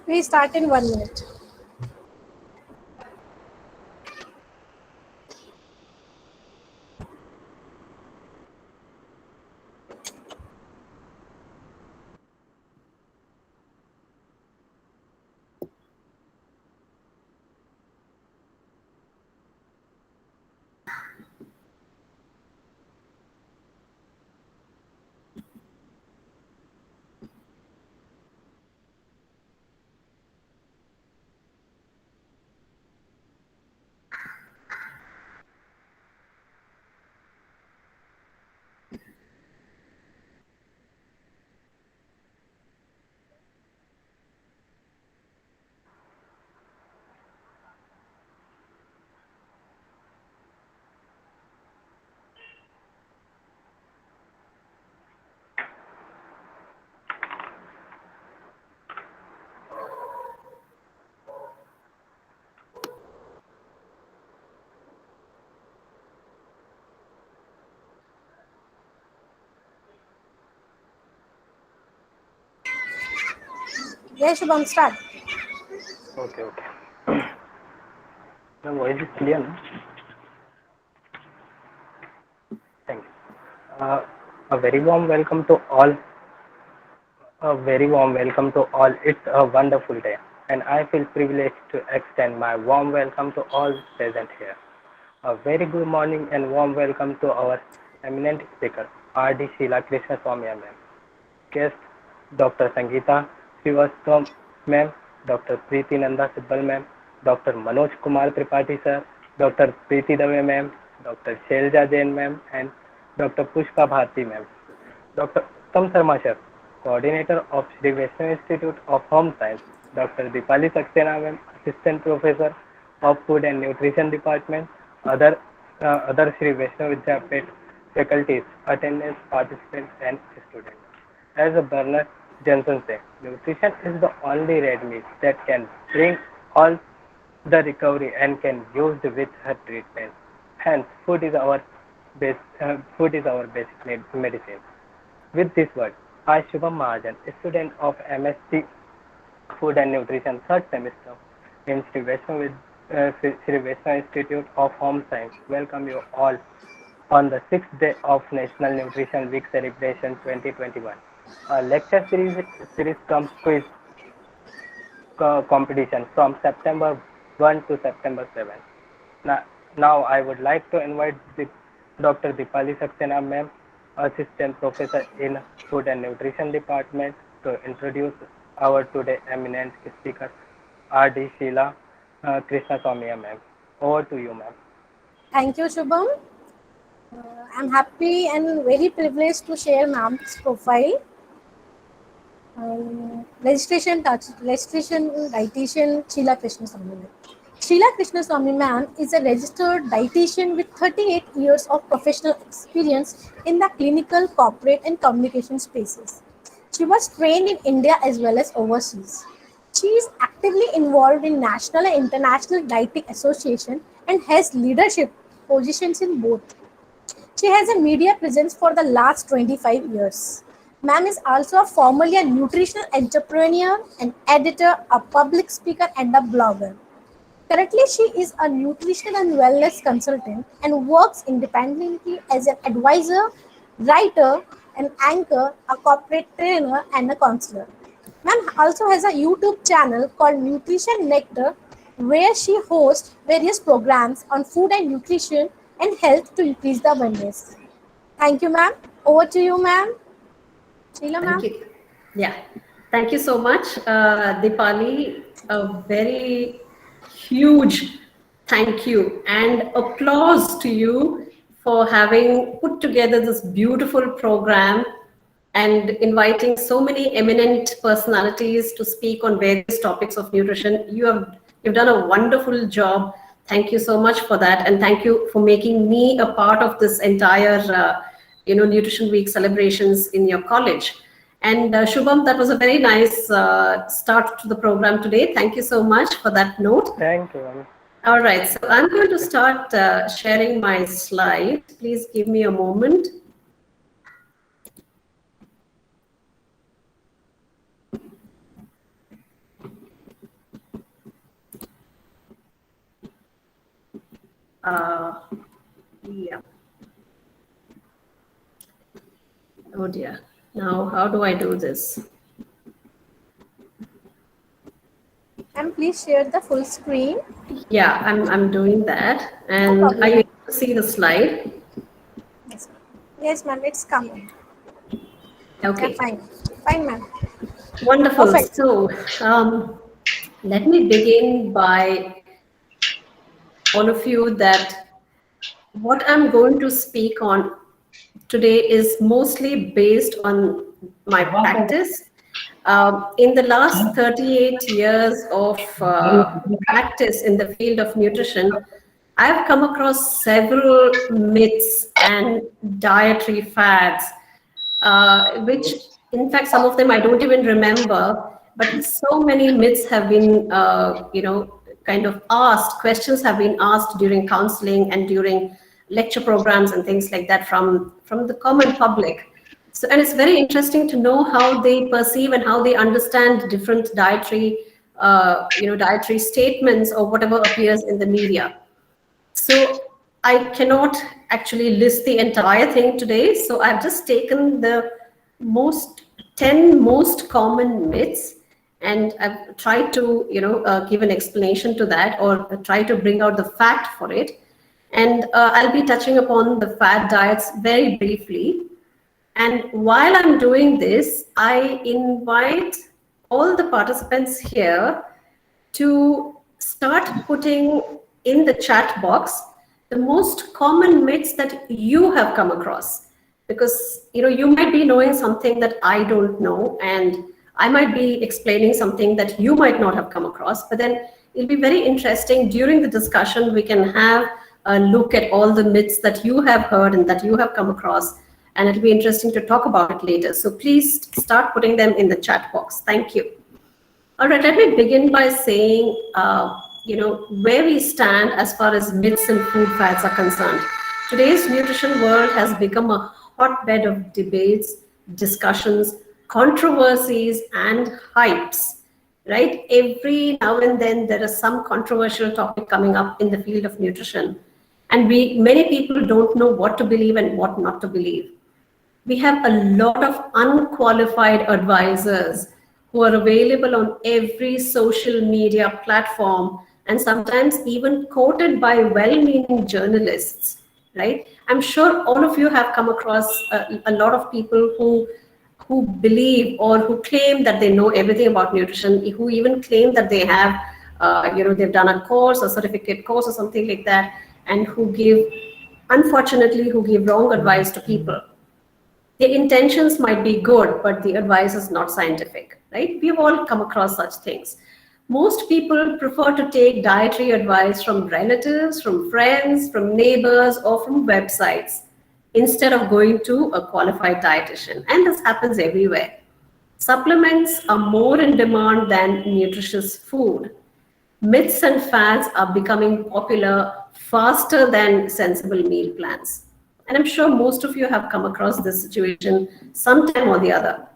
We start in 1 minute. Yes, Shubham, start. Okay. My voice is clear, no? Thank you. A very warm welcome to all. A very warm welcome to all. It's a wonderful day, and I feel privileged to extend my warm welcome to all present here. A very good morning and warm welcome to our eminent speaker, R.D. Sheila Krishna Swamy ma'am. Guest, Dr. Sangeeta Srivastava ma'am, Dr. Preeti Nanda Sibbal ma'am, Dr. Manoj Kumar Tripathi sir, Dr. Preeti Dave ma'am, Dr. Shelja Jain ma'am, and Dr. Pushpa Bharti ma'am. Dr. Uttam Sharma sir, Coordinator of Sri Vaishnav Institute of Home Science, Dr. Dipali Saxena ma'am, Assistant Professor of Food and Nutrition Department, other Sri Vaishnav Vidyapit faculties, attendants, participants, and students. As Bernard Johnson said, nutrition is the only red meat that can bring all the recovery and can used with her treatment. Hence, food is our basic medicine. With this word, I, Shubham Mahajan, a student of MSc Food and Nutrition, third semester in Sri Vaishnav Institute of Home Science, welcome you all on the sixth day of National Nutrition Week celebration 2021. A lecture series comes quiz competition from September 1 to September 7. Now, now I would like to invite Dr. Dipali Saxena ma'am, Assistant Professor in Food and Nutrition Department, to introduce our today eminent speaker, R.D. Sheila Krishna Swamy ma'am. Over to you, ma'am. Thank you, Shubham. I'm happy and very privileged to share ma'am's profile. Registration dietitian Sheila Krishna Swamy. Sheila Krishna Swamy ma'am is a registered dietitian with 38 years of professional experience in the clinical, corporate, and communication spaces. She was trained in India as well as overseas. She is actively involved in national and international dieting association and has leadership positions in both. She has a media presence for the last 25 years. Ma'am is also formerly a nutritional entrepreneur, an editor, a public speaker, and a blogger. Currently, she is a nutrition and wellness consultant and works independently as an advisor, writer, an anchor, a corporate trainer, and a counselor. Ma'am also has a YouTube channel called Nutrition Nectar, where she hosts various programs on food and nutrition and health to increase the awareness. Thank you, ma'am. Over to you, ma'am. Sheila, Thank ma'am. you. Yeah. Thank you so much, Dipali. A very huge thank you and applause to you for having put together this beautiful program and inviting so many eminent personalities to speak on various topics of nutrition. You've done a wonderful job. Thank you so much for that, and thank you for making me a part of this entire Nutrition Week celebrations in your college. And Shubham, that was a very nice start to the program today. Thank you so much for that note. Thank you, ma'am. All right, so I'm going to start sharing my slides. Please give me a moment. Yeah. Oh dear. Now, how do I do this? And please share the full screen. Yeah, I'm doing that. No And are you problem. able to see the slide? Yes, ma'am. Yes, ma'am. It's coming. Yeah, Okay, fine. Fine, ma'am. wonderful. Perfect. So, let me begin by all of you that what I'm going to speak on today is mostly based on my practice. In the last 38 years of practice in the field of nutrition, I've come across several myths and dietary fads, which, in fact, some of them I don't even remember. But so many myths have been, kind of asked. Questions have been asked during counseling and during lecture programs and things like that from the common public. So, and it's very interesting to know how they perceive and how they understand different dietary statements or whatever appears in the media. So I cannot actually list the entire thing today. So I've just taken the most 10 most common myths, and I've tried to, give an explanation to that, or try to bring out the fact for it. And I'll be touching upon the fad diets very briefly. And while I'm doing this, I invite all the participants here to start putting in the chat box the most common myths that you have come across, because you might be knowing something that I don't know, and I might be explaining something that you might not have come across. But then it'll be very interesting during the discussion. We can have a look at all the myths that you have heard and that you have come across, and it'll be interesting to talk about it later. So please start putting them in the chat box. Thank you. All right, let me begin by saying, where we stand as far as myths and food fads are concerned. Today's nutrition world has become a hotbed of debates, discussions, controversies, and hypes, right? Every now and then there is some controversial topic coming up in the field of nutrition. And many people don't know what to believe and what not to believe. We have a lot of unqualified advisors who are available on every social media platform, and sometimes even quoted by well-meaning journalists, right? I'm sure all of you have come across a lot of people who believe or who claim that they know everything about nutrition, who even claim that they have, they've done a course, a certificate course or something like that, and who give wrong advice to people. The intentions might be good, but the advice is not scientific, right? We've all come across such things. Most people prefer to take dietary advice from relatives, from friends, from neighbors, or from websites instead of going to a qualified dietitian. And this happens everywhere. Supplements are more in demand than nutritious food. Myths and fads are becoming popular faster than sensible meal plans. And I'm sure most of you have come across this situation sometime or the other.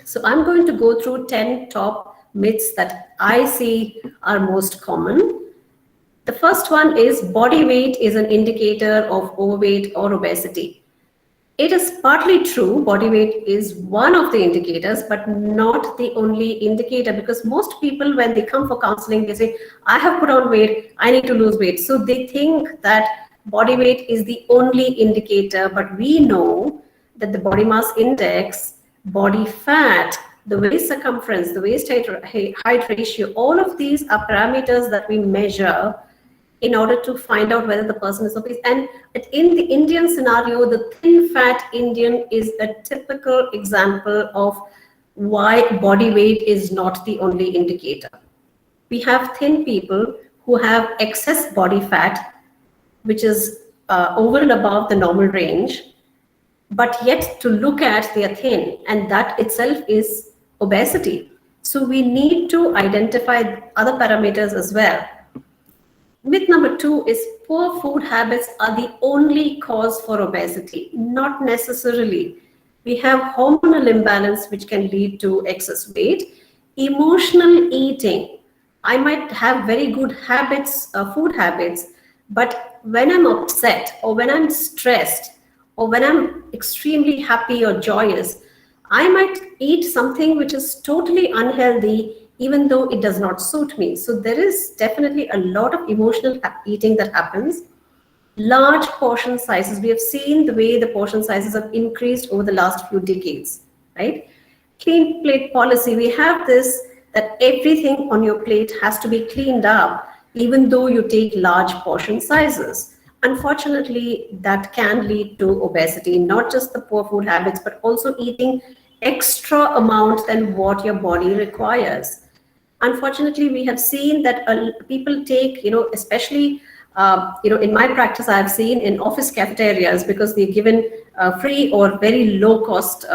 So I'm going to go through 10 top myths that I see are most common. The first one is body weight is an indicator of overweight or obesity. It is partly true, body weight is one of the indicators, but not the only indicator, because most people, when they come for counseling, they say, I have put on weight, I need to lose weight. So they think that body weight is the only indicator, but we know that the body mass index, body fat, the waist circumference, the waist height ratio, all of these are parameters that we measure in order to find out whether the person is obese. And in the Indian scenario, the thin fat Indian is a typical example of why body weight is not the only indicator. We have thin people who have excess body fat, which is over and above the normal range, but yet to look at, they are thin, and that itself is obesity. So we need to identify other parameters as well. Myth number 2 is poor food habits are the only cause for obesity. Not necessarily. We have hormonal imbalance, which can lead to excess weight. Emotional eating. I might have very good habits, food habits, but when I'm upset or when I'm stressed or when I'm extremely happy or joyous, I might eat something which is totally unhealthy, even though it does not suit me. So there is definitely a lot of emotional eating that happens. Large portion sizes. We have seen the way the portion sizes have increased over the last few decades, right? Clean plate policy. We have this that everything on your plate has to be cleaned up, even though you take large portion sizes. Unfortunately, that can lead to obesity, not just the poor food habits, but also eating extra amount than what your body requires. Unfortunately, we have seen that people take, especially, in my practice, I've seen in office cafeterias, because they're given free or very low cost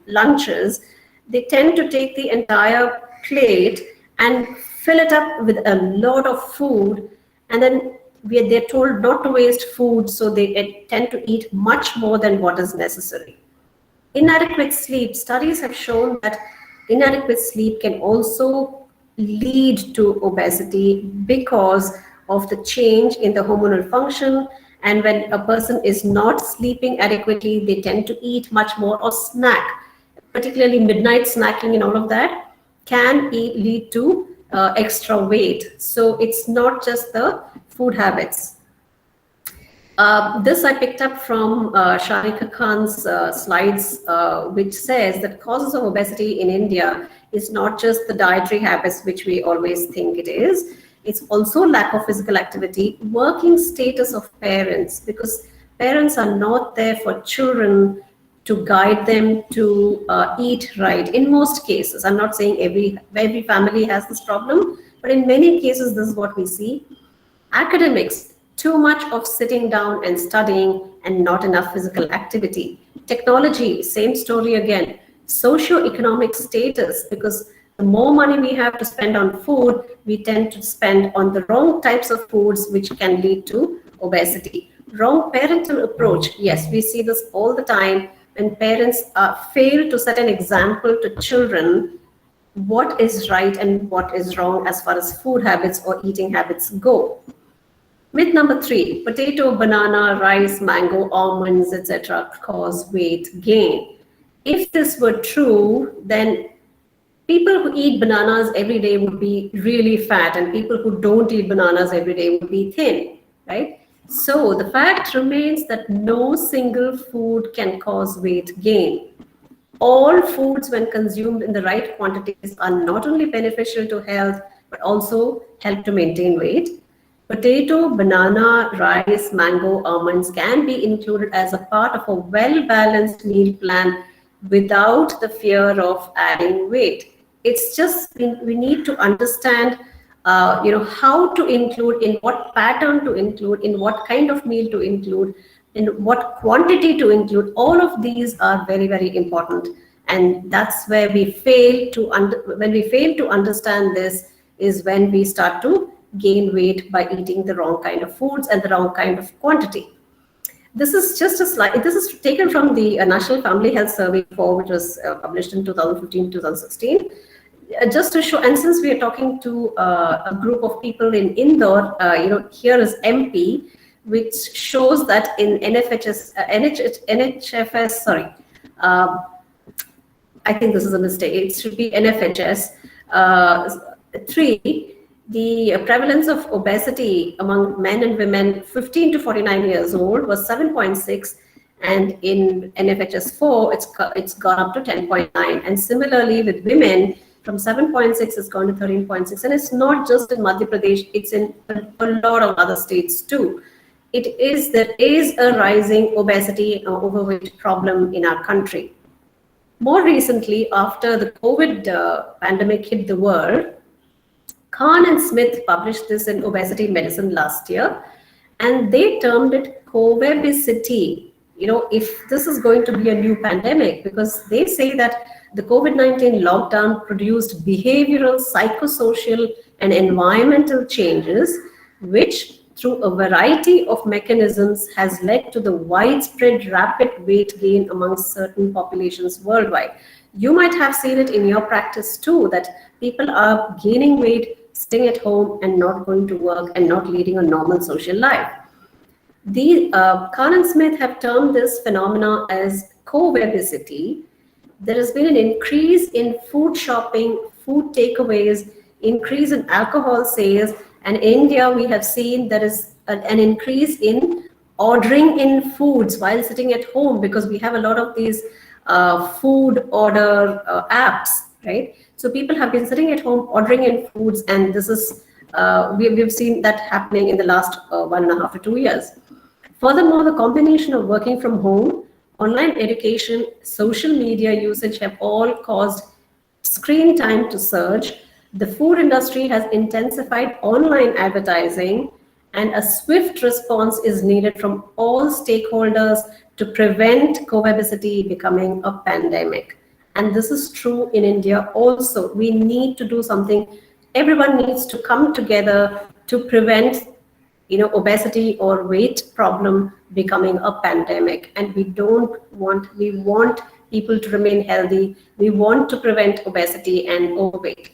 lunches, they tend to take the entire plate and fill it up with a lot of food, and then they're told not to waste food, so they tend to eat much more than what is necessary. Inadequate sleep. Studies have shown that inadequate sleep can also lead to obesity because of the change in the hormonal function. And when a person is not sleeping adequately, they tend to eat much more or snack, particularly midnight snacking and all of that can lead to extra weight. So it's not just the food habits. This I picked up from Sharika Khan's slides, which says that causes of obesity in India is not just the dietary habits, which we always think it is. It's also lack of physical activity, working status of parents, because parents are not there for children to guide them to eat right. In most cases, I'm not saying every family has this problem, but in many cases, this is what we see. Academics, too much of sitting down and studying and not enough physical activity. Technology, same story again. Socio-economic status, because the more money we have to spend on food, we tend to spend on the wrong types of foods, which can lead to obesity. Wrong parental approach. Yes, we see this all the time when parents fail to set an example to children what is right and what is wrong as far as food habits or eating habits go. Myth number 3, potato, banana, rice, mango, almonds, etc. cause weight gain. If this were true, then people who eat bananas every day would be really fat, and people who don't eat bananas every day would be thin, right? So the fact remains that no single food can cause weight gain. All foods, when consumed in the right quantities, are not only beneficial to health, but also help to maintain weight. Potato, banana, rice, mango, almonds can be included as a part of a well-balanced meal plan without the fear of adding weight. It's just we need to understand, how to include, in what pattern to include, in what kind of meal to include, in what quantity to include. All of these are very, very important, and that's where we fail to when we fail to understand this is when we start to gain weight by eating the wrong kind of foods and the wrong kind of quantity. This is just a slide. This is taken from the National Family Health Survey 4, which was published in 2015-2016. Just to show, and since we are talking to a group of people in Indore, here is MP, which shows that in NHFS, sorry, I think this is a mistake. It should be NFHS 3. The prevalence of obesity among men and women 15 to 49 years old was 7.6, and in NFHS 4, it's gone up to 10.9. And similarly with women, from 7.6, it's gone to 13.6. And it's not just in Madhya Pradesh, it's in a lot of other states too. There is a rising obesity and overweight problem in our country. More recently, after the COVID pandemic hit the world, Khan and Smith published this in Obesity Medicine last year, and they termed it COVID-bicity. If this is going to be a new pandemic, because they say that the COVID-19 lockdown produced behavioral, psychosocial, and environmental changes, which through a variety of mechanisms has led to the widespread rapid weight gain among certain populations worldwide. You might have seen it in your practice too, that people are gaining weight, staying at home and not going to work and not leading a normal social life. Kahn and Smith have termed this phenomena as co-obesity. There has been an increase in food shopping, food takeaways, increase in alcohol sales, and in India we have seen there is an increase in ordering in foods while sitting at home, because we have a lot of these food order apps, right? So people have been sitting at home ordering in foods, and this is we've seen that happening in the last 1.5 to 2 years. Furthermore, the combination of working from home, online education, social media usage have all caused screen time to surge. The food industry has intensified online advertising, and a swift response is needed from all stakeholders to prevent co-obesity becoming a pandemic. And this is true in India also. We need to do something. Everyone needs to come together to prevent obesity or weight problem becoming a pandemic. And we want people to remain healthy. We want to prevent obesity and overweight.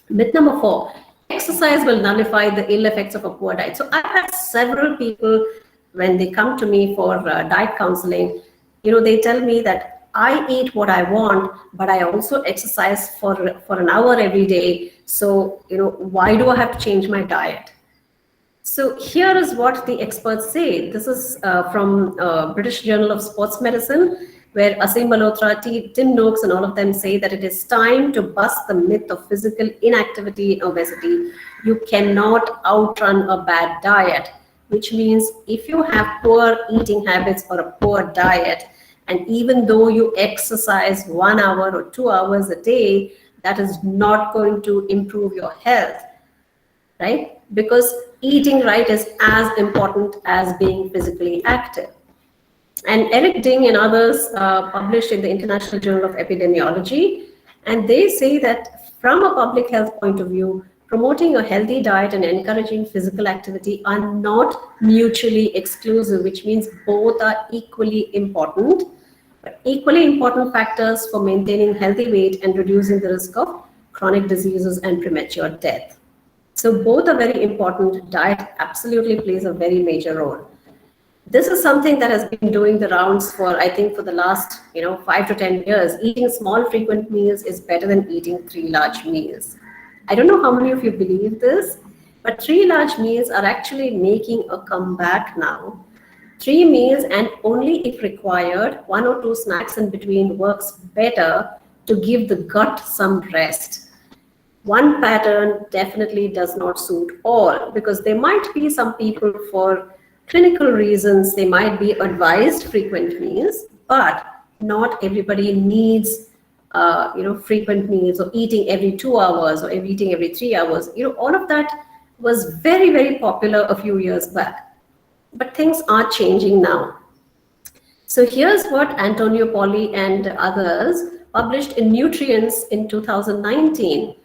Myth number 4, exercise will nullify the ill effects of a poor diet. So I've had several people, when they come to me for diet counseling, they tell me that I eat what I want, but I also exercise for an hour every day. So, why do I have to change my diet? So here is what the experts say. This is from British Journal of Sports Medicine, where Asim Malhotra, Tim Noakes, and all of them say that it is time to bust the myth of physical inactivity and obesity. You cannot outrun a bad diet, which means if you have poor eating habits or a poor diet, and even though you exercise 1 hour or 2 hours a day, that is not going to improve your health, right? Because eating right is as important as being physically active. And Eric Ding and others published in the International Journal of Epidemiology, and they say that from a public health point of view, promoting a healthy diet and encouraging physical activity are not mutually exclusive, which means both are equally important. But equally important factors for maintaining healthy weight and reducing the risk of chronic diseases and premature death. So both are very important. Diet absolutely plays a very major role. This is something that has been doing the rounds for, I think, for the last 5 to 10 years. Eating small frequent meals is better than eating 3 large meals. I don't know how many of you believe this, but 3 large meals are actually making a comeback now. 3 meals, and only if required, 1 or 2 snacks in between works better to give the gut some rest. One pattern definitely does not suit all, because there might be some people, for clinical reasons, they might be advised frequent meals, but not everybody needs frequent meals, or eating every 2 hours, or eating every 3 hours. All of that was very, very popular a few years back. But things are changing now. So here's what Antonio Pauly and others published in Nutrients in 2019.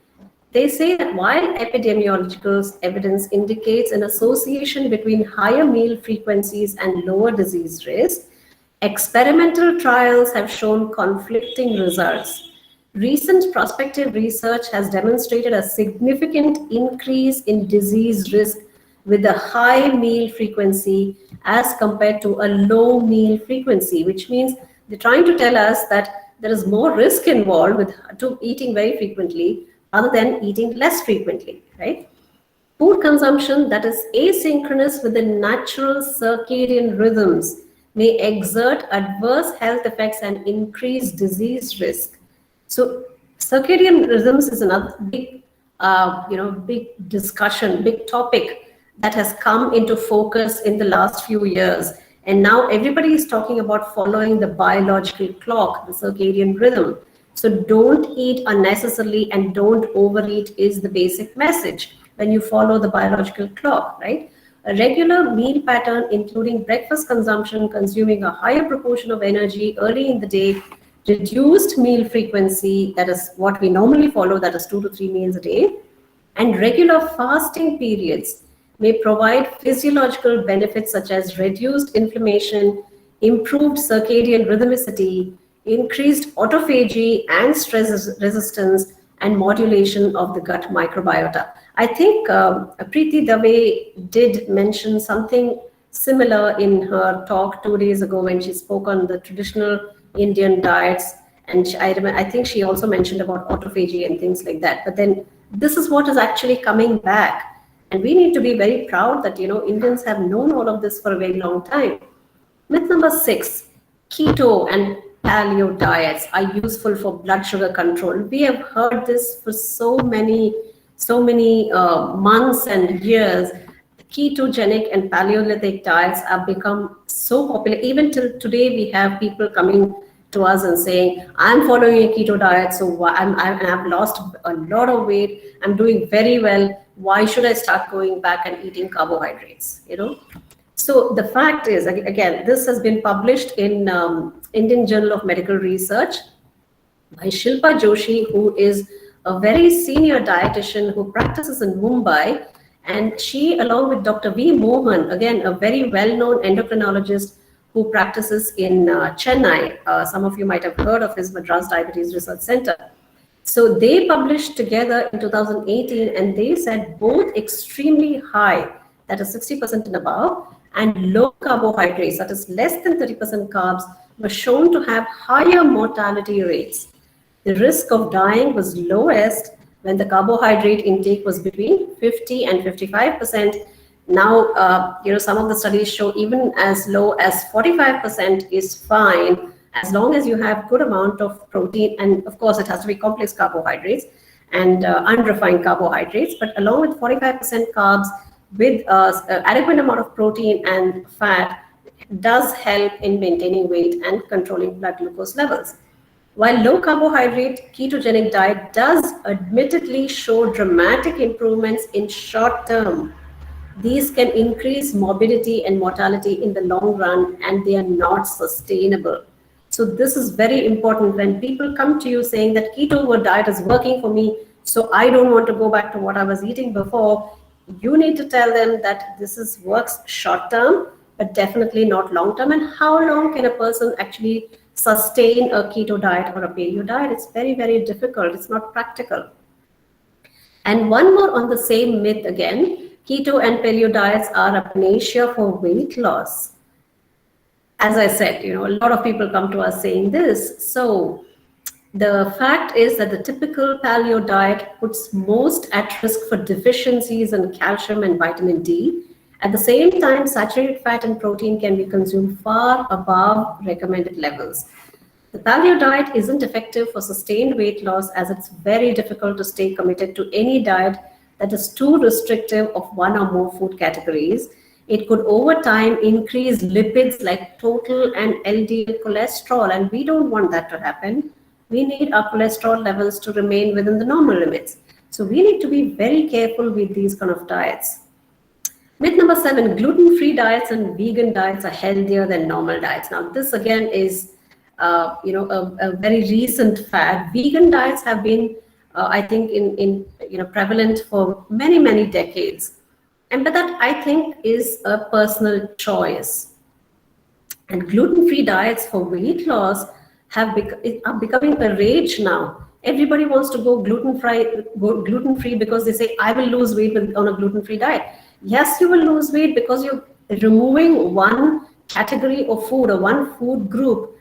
They say that while epidemiological evidence indicates an association between higher meal frequencies and lower disease risk, experimental trials have shown conflicting results. Recent prospective research has demonstrated a significant increase in disease risk with a high meal frequency as compared to a low meal frequency, which means they're trying to tell us that there is more risk involved with eating very frequently other than eating less frequently, right? Food consumption that is asynchronous with the natural circadian rhythms may exert adverse health effects and increase disease risk. So circadian rhythms is another big, big discussion, big topic that has come into focus in the last few years. And now everybody is talking about following the biological clock, the circadian rhythm. So don't eat unnecessarily and don't overeat is the basic message when you follow the biological clock, right? A regular meal pattern, including breakfast consumption, consuming a higher proportion of energy early in the day, reduced meal frequency, that is what we normally follow, that is 2 to 3 meals a day, and regular fasting periods may provide physiological benefits such as reduced inflammation, improved circadian rhythmicity, increased autophagy and stress resistance, and modulation of the gut microbiota. I think Preeti Dave did mention something similar in her talk 2 days ago when she spoke on the traditional Indian diets. And I think she also mentioned about autophagy and things like that. But then this is what is actually coming back. And we need to be very proud that, Indians have known all of this for a very long time. Myth number 6, keto and paleo diets are useful for blood sugar control. We have heard this for so many months and years. Ketogenic and Paleolithic diets have become so popular. Even till today, we have people coming to us and saying, "I'm following a keto diet, so I've lost a lot of weight. I'm doing very well. Why should I start going back and eating carbohydrates?" So the fact is, again, this has been published in Indian Journal of Medical Research by Shilpa Joshi, who is a very senior dietitian who practices in Mumbai. And she, along with Dr. V. Mohan, again, a very well-known endocrinologist who practices in Chennai. Some of you might have heard of his Madras Diabetes Research Center. So they published together in 2018, and they said both extremely high, that is 60% and above, and low carbohydrates, that is less than 30% carbs, were shown to have higher mortality rates. The risk of dying was lowest when the carbohydrate intake was between 50 and 55%. Now, some of the studies show even as low as 45% is fine, as long as you have good amount of protein. And of course, it has to be complex carbohydrates and unrefined carbohydrates. But along with 45% carbs, with adequate amount of protein and fat, does help in maintaining weight and controlling blood glucose levels. While low carbohydrate ketogenic diet does admittedly show dramatic improvements in short term, these can increase morbidity and mortality in the long run, and they are not sustainable. So this is very important. When people come to you saying that keto diet is working for me, so I don't want to go back to what I was eating before, you need to tell them that this works short term, but definitely not long term. And how long can a person actually sustain a keto diet or a paleo diet? It's very, very difficult. It's not practical. And one more on the same myth again, keto and paleo diets are a panacea for weight loss. As I said, a lot of people come to us saying this. So the fact is that the typical paleo diet puts most at risk for deficiencies in calcium and vitamin D. At the same time, saturated fat and protein can be consumed far above recommended levels. The paleo diet isn't effective for sustained weight loss, as it's very difficult to stay committed to any diet that is too restrictive of one or more food categories. It could over time increase lipids like total and LDL cholesterol, and we don't want that to happen. We need our cholesterol levels to remain within the normal limits. So we need to be very careful with these kind of diets. Myth number 7, gluten-free diets and vegan diets are healthier than normal diets. Now, this again is a very recent fad. Vegan diets have been, I think, in prevalent for many, many decades. But that, I think, is a personal choice. And gluten-free diets for weight loss are becoming a rage now. Everybody wants to go gluten-free because they say, I will lose weight on a gluten-free diet. Yes, you will lose weight because you're removing one category of food or one food group,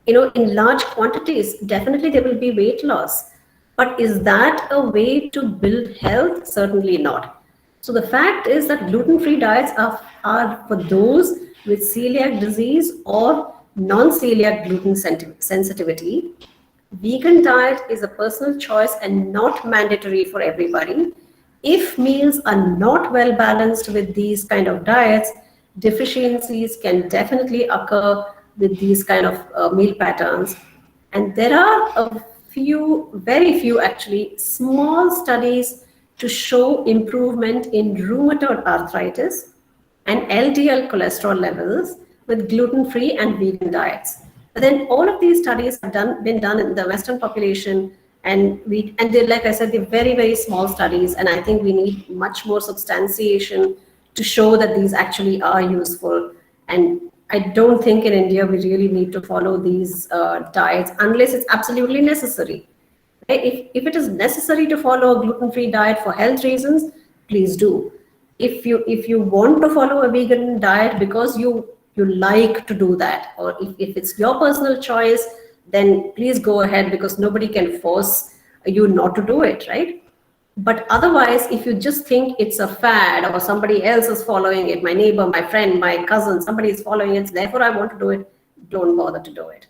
in large quantities. Definitely there will be weight loss. But is that a way to build health? Certainly not. So the fact is that gluten-free diets are for those with celiac disease or non-celiac gluten sensitivity. Vegan diet is a personal choice and not mandatory for everybody. If meals are not well balanced with these kind of diets, deficiencies can definitely occur with these kind of meal patterns. And there are very few actually, small studies to show improvement in rheumatoid arthritis and LDL cholesterol levels with gluten-free and vegan diets. But then all of these studies have been done in the Western population, and they're, like I said, they're very, very small studies, and I think we need much more substantiation to show that these actually are useful. And I don't think in India we really need to follow these diets unless it's absolutely necessary. If it is necessary to follow a gluten-free diet for health reasons, please do. if you want to follow a vegan diet because you like to do that, or if it's your personal choice, then please go ahead, because nobody can force you not to do it, right? But otherwise, if you just think it's a fad or somebody else is following it, my neighbor, my friend, my cousin, somebody is following it, therefore I want to do it, don't bother to do it.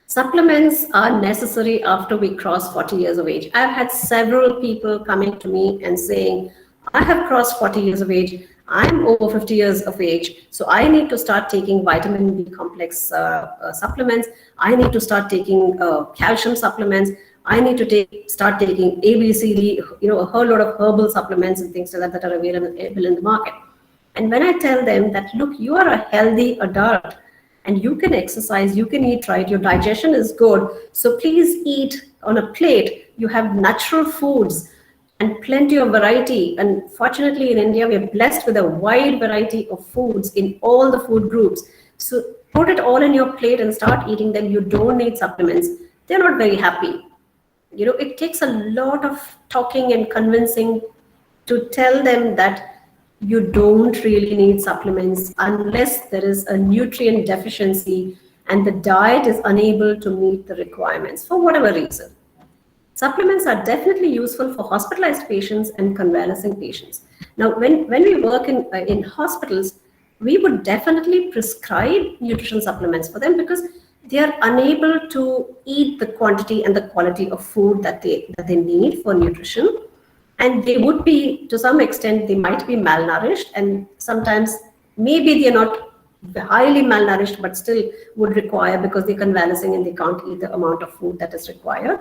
Supplements are necessary after we cross 40 years of age. I've had several people coming to me and saying, I have crossed 40 years of age, I'm over 50 years of age, so I need to start taking vitamin B complex supplements, I need to start taking calcium supplements, I need to start taking ABCD, a whole lot of herbal supplements and things like that are available in the market. And when I tell them that, look, you are a healthy adult and you can exercise, you can eat right, your digestion is good, so please eat on a plate. You have natural foods and plenty of variety. And fortunately in India, we are blessed with a wide variety of foods in all the food groups. So put it all in your plate and start eating them. You don't need supplements. They're not very happy. It takes a lot of talking and convincing to tell them that you don't really need supplements unless there is a nutrient deficiency and the diet is unable to meet the requirements for whatever reason. Supplements are definitely useful for hospitalized patients and convalescing patients. Now, when we work in hospitals, we would definitely prescribe nutrition supplements for them because they are unable to eat the quantity and the quality of food that they need for nutrition. And they would be, to some extent, they might be malnourished, and sometimes maybe they're not highly malnourished, but still would require, because they're convalescing and they can't eat the amount of food that is required.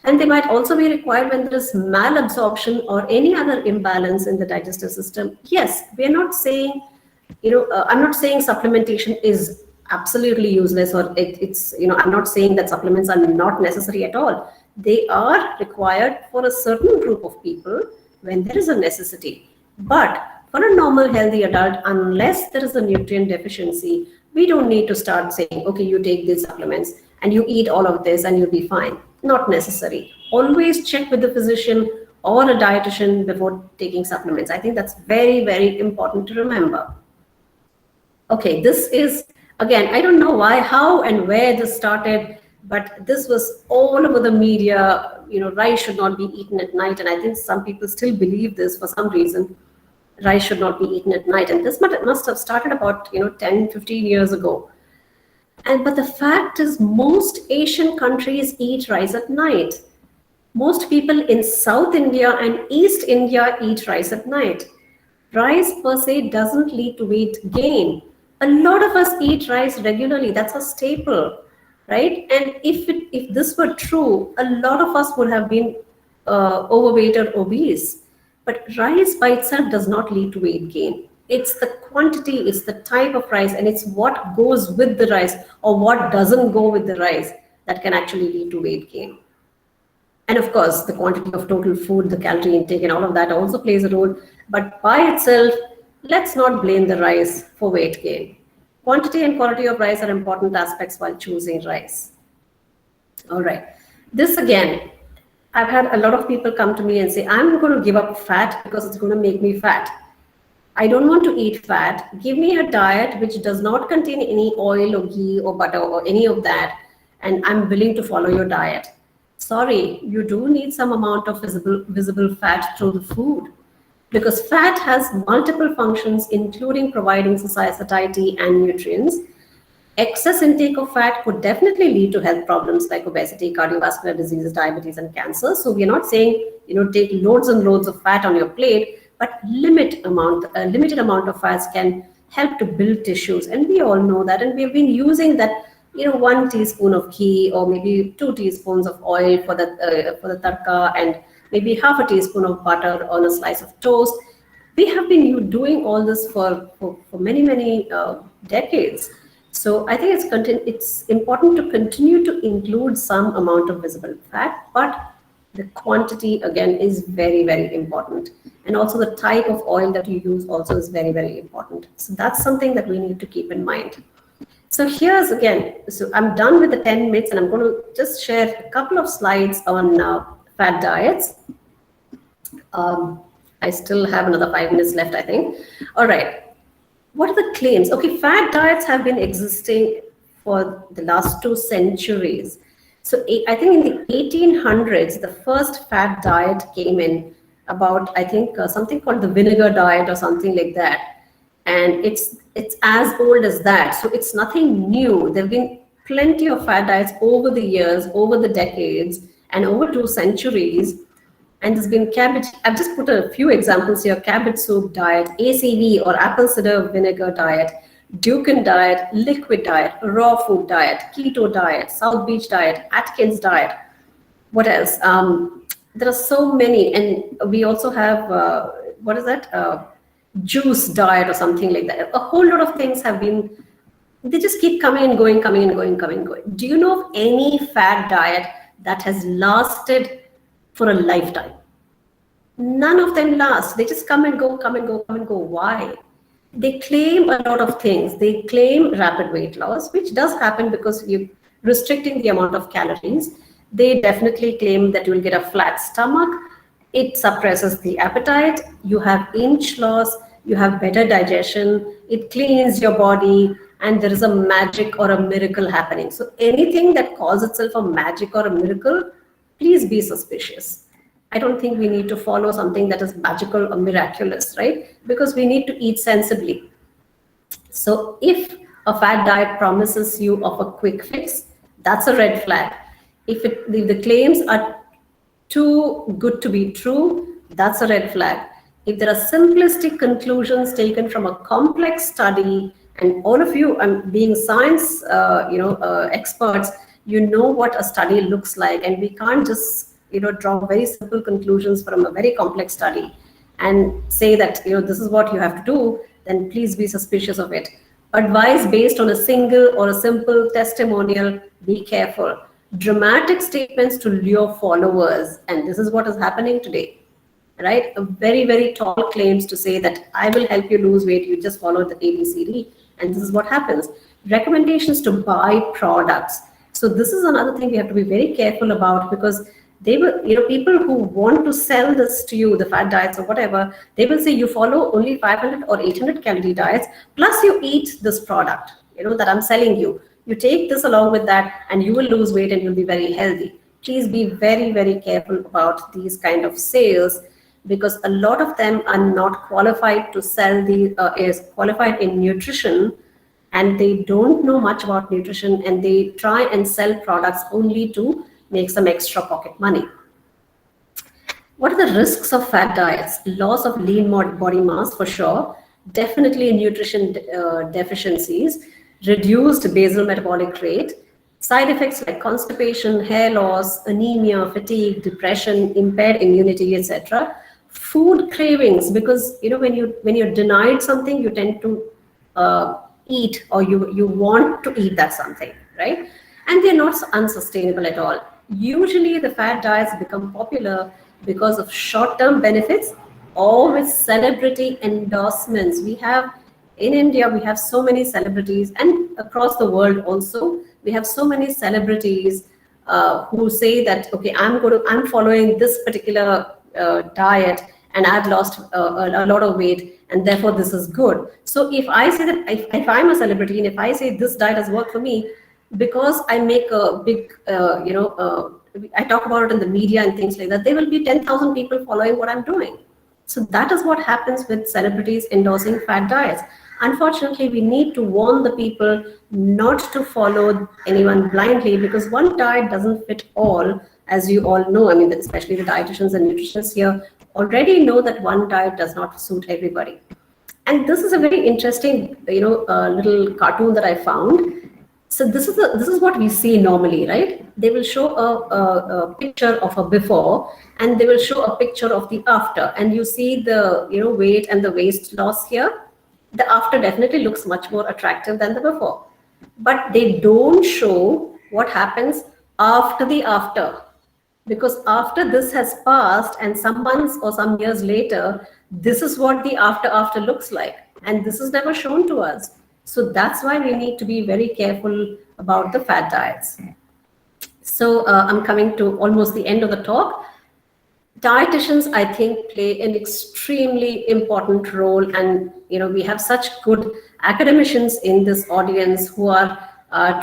And they might also be required when there is malabsorption or any other imbalance in the digestive system. Yes, we're not saying, I'm not saying supplementation is absolutely useless, or it's, I'm not saying that supplements are not necessary at all. They are required for a certain group of people when there is a necessity. But for a normal healthy adult, unless there is a nutrient deficiency, we don't need to start saying, okay, you take these supplements and you eat all of this and you'll be fine. Not necessary. Always check with the physician or a dietitian before taking supplements. I think that's very, very important to remember. Okay, this is, again, I don't know why, how and where this started, but this was all over the media. Rice should not be eaten at night. And I think some people still believe this for some reason. Rice should not be eaten at night. And this must have started about, 10, 15 years ago. But the fact is, most Asian countries eat rice at night. Most people in South India and East India eat rice at night. Rice per se doesn't lead to weight gain. A lot of us eat rice regularly. That's a staple, right? And if this were true, a lot of us would have been overweight or obese. But rice by itself does not lead to weight gain. It's the quantity, it's the type of rice, and it's what goes with the rice or what doesn't go with the rice that can actually lead to weight gain. And of course, the quantity of total food, the calorie intake, and all of that also plays a role. But by itself, let's not blame the rice for weight gain. Quantity and quality of rice are important aspects while choosing rice. All right. This again, I've had a lot of people come to me and say, I'm going to give up fat because it's going to make me fat. I don't want to eat fat. Give me a diet which does not contain any oil or ghee or butter or any of that, and I'm willing to follow your diet. Sorry, you do need some amount of visible fat through the food, because fat has multiple functions, including providing satiety and nutrients. Excess intake of fat could definitely lead to health problems like obesity, cardiovascular diseases, diabetes, and cancer. So we're not saying, take loads and loads of fat on your plate, but a limited amount of fats can help to build tissues. And we all know that. And we've been using that, 1 teaspoon of ghee or maybe 2 teaspoons of oil for the tadka, and maybe half a teaspoon of butter on a slice of toast. We have been doing all this for many, many decades. So I think it's important to continue to include some amount of visible fat, but the quantity again is very, very important. And also the type of oil that you use also is very, very important. So that's something that we need to keep in mind. So here's again, so I'm done with the 10 myths, and I'm going to just share a couple of slides on fat diets. I still have another 5 minutes left, I think. All right. What are the claims? Okay, fad diets have been existing for the last 2 centuries. So I think in the 1800s, the first fad diet came in about, I think, something called the vinegar diet or something like that. And it's as old as that. So it's nothing new. There have been plenty of fad diets over the years, over the decades, and over 2 centuries. And there's been cabbage. I've just put a few examples here: cabbage soup diet, ACV or apple cider vinegar diet, Dukan diet, liquid diet, raw food diet, keto diet, South Beach diet, Atkins diet. What else? There are so many, and we also have what is that? Juice diet or something like that. A whole lot of things have been. They just keep coming and going, coming and going, coming and going. Do you know of any fad diet that has lasted for a lifetime? None of them last. They just come and go, come and go, come and go. Why? They claim a lot of things. They claim rapid weight loss, which does happen because you're restricting the amount of calories. They definitely claim that you will get a flat stomach. It suppresses the appetite. You have inch loss. You have better digestion. It cleans your body. And there is a magic or a miracle happening. So anything that calls itself a magic or a miracle, please be suspicious. I don't think we need to follow something that is magical or miraculous, right? Because we need to eat sensibly. So if a fad diet promises you of a quick fix, that's a red flag. If the claims are too good to be true, that's a red flag. If there are simplistic conclusions taken from a complex study, and all of you, being science, experts, you know what a study looks like, and we can't just draw very simple conclusions from a very complex study and say that this is what you have to do. Then please be suspicious of it. Advice based on a single or a simple testimonial, be careful. Dramatic statements to lure followers, and this is what is happening today, right? A very, very tall claims to say that I will help you lose weight, you just follow the ABCD, and this is what happens. Recommendations to buy products. So this is another thing we have to be very careful about, because they will, people who want to sell this to you, the fat diets or whatever, they will say you follow only 500 or 800 calorie diets, plus you eat this product, that I'm selling you. You take this along with that and you will lose weight and you'll be very healthy. Please be very, very careful about these kind of sales, because a lot of them are not qualified to sell is qualified in nutrition, and they don't know much about nutrition, and they try and sell products only to make some extra pocket money. What are the risks of fat diets? Loss of lean body mass for sure, definitely nutrition deficiencies, reduced basal metabolic rate, side effects like constipation, hair loss, anemia, fatigue, depression, impaired immunity, etc. Food cravings, because when you're denied something, you tend to eat, or you want to eat that something, right? And they're not unsustainable at all. Usually the fat diets become popular because of short-term benefits or with celebrity endorsements. In India, we have so many celebrities, and across the world also, we have so many celebrities who say that, okay, I'm following this particular diet, and I've lost a lot of weight, and therefore this is good. So if I say that, if I'm a celebrity, and if I say this diet has worked for me, because I make a big, I talk about it in the media and things like that, there will be 10,000 people following what I'm doing. So that is what happens with celebrities endorsing fat diets. Unfortunately, we need to warn the people not to follow anyone blindly, because one diet doesn't fit all, as you all know. I mean, especially the dietitians and nutritionists here already know that one diet does not suit everybody. And this is a very interesting, little cartoon that I found. So this is what we see normally, right? They will show a picture of a before, and they will show a picture of the after, and you see the weight and the waist loss here. The after definitely looks much more attractive than the before, but they don't show what happens after the after, because after this has passed and some months or some years later, this is what the after looks like, and this is never shown to us. So that's why we need to be very careful about the fat diets. So I'm coming to almost the end of the talk. dietitians, I think, play an extremely important role, and we have such good academicians in this audience who are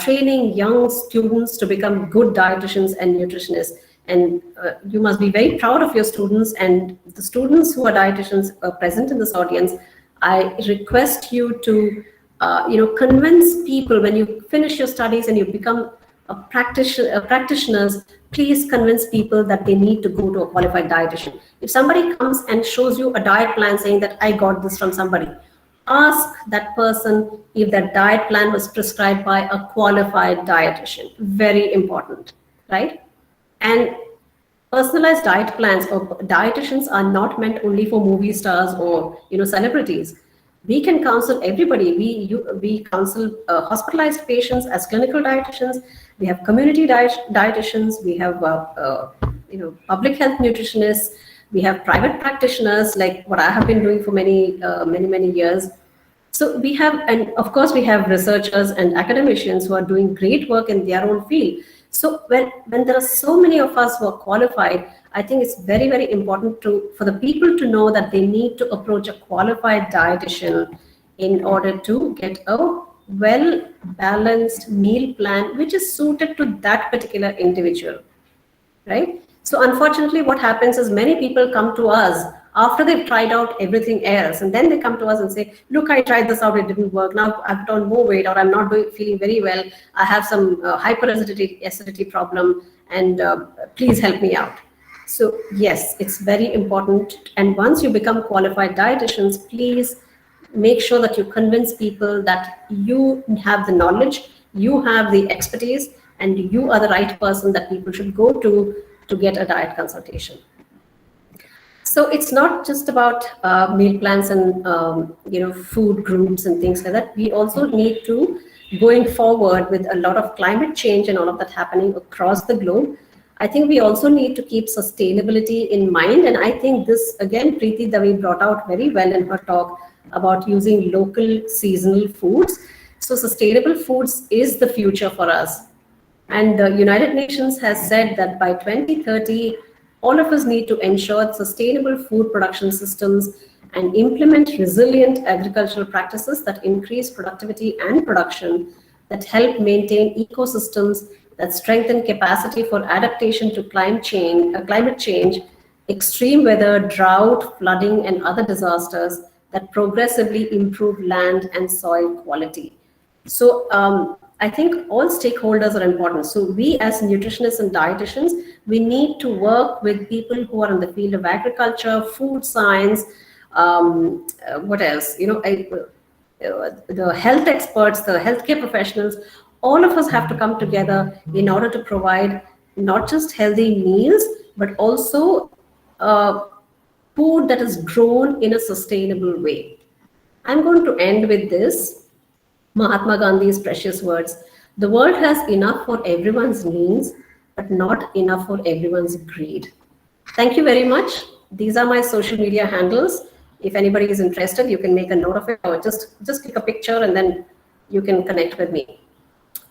training young students to become good dietitians and nutritionists. And you must be very proud of your students, and the students who are dietitians present in this audience. I request you to convince people when you finish your studies and you become practitioners. Please convince people that they need to go to a qualified dietitian. If somebody comes and shows you a diet plan saying that I got this from somebody, ask that person if that diet plan was prescribed by a qualified dietitian. Very important, right? And personalized diet plans or dietitians are not meant only for movie stars or celebrities. We can counsel everybody. We counsel hospitalized patients as clinical dietitians. We have community dietitians. We have public health nutritionists. We have private practitioners, like what I have been doing for many years. So we have, and of course we have researchers and academicians who are doing great work in their own field. So when there are so many of us who are qualified, I think it's very, very important for the people to know that they need to approach a qualified dietitian in order to get a well-balanced meal plan which is suited to that particular individual, right? So unfortunately, what happens is many people come to us after they've tried out everything else, and then they come to us and say, look, I tried this out, it didn't work. Now I've put on more weight, or I'm not feeling very well. I have some hyperacidity problem, and please help me out. So yes, it's very important. And once you become qualified dietitians, please make sure that you convince people that you have the knowledge, you have the expertise, and you are the right person that people should go to get a diet consultation. So it's not just about meal plans and food groups and things like that. We also need to, going forward with a lot of climate change and all of that happening across the globe, I think we also need to keep sustainability in mind. And I think this, again, Preeti Davi brought out very well in her talk about using local seasonal foods. So sustainable foods is the future for us. And the United Nations has said that by 2030, all of us need to ensure sustainable food production systems and implement resilient agricultural practices that increase productivity and production, that help maintain ecosystems, that strengthen capacity for adaptation to climate change, extreme weather, drought, flooding, and other disasters, that progressively improve land and soil quality. So I think all stakeholders are important. So we as nutritionists and dietitians, we need to work with people who are in the field of agriculture, food science, what else? The health experts, the healthcare professionals, all of us have to come together in order to provide not just healthy meals, but also food that is grown in a sustainable way. I'm going to end with this. Mahatma Gandhi's precious words: the world has enough for everyone's needs, but not enough for everyone's greed. Thank you very much. These are my social media handles. If anybody is interested, you can make a note of it, or just click a picture and then you can connect with me.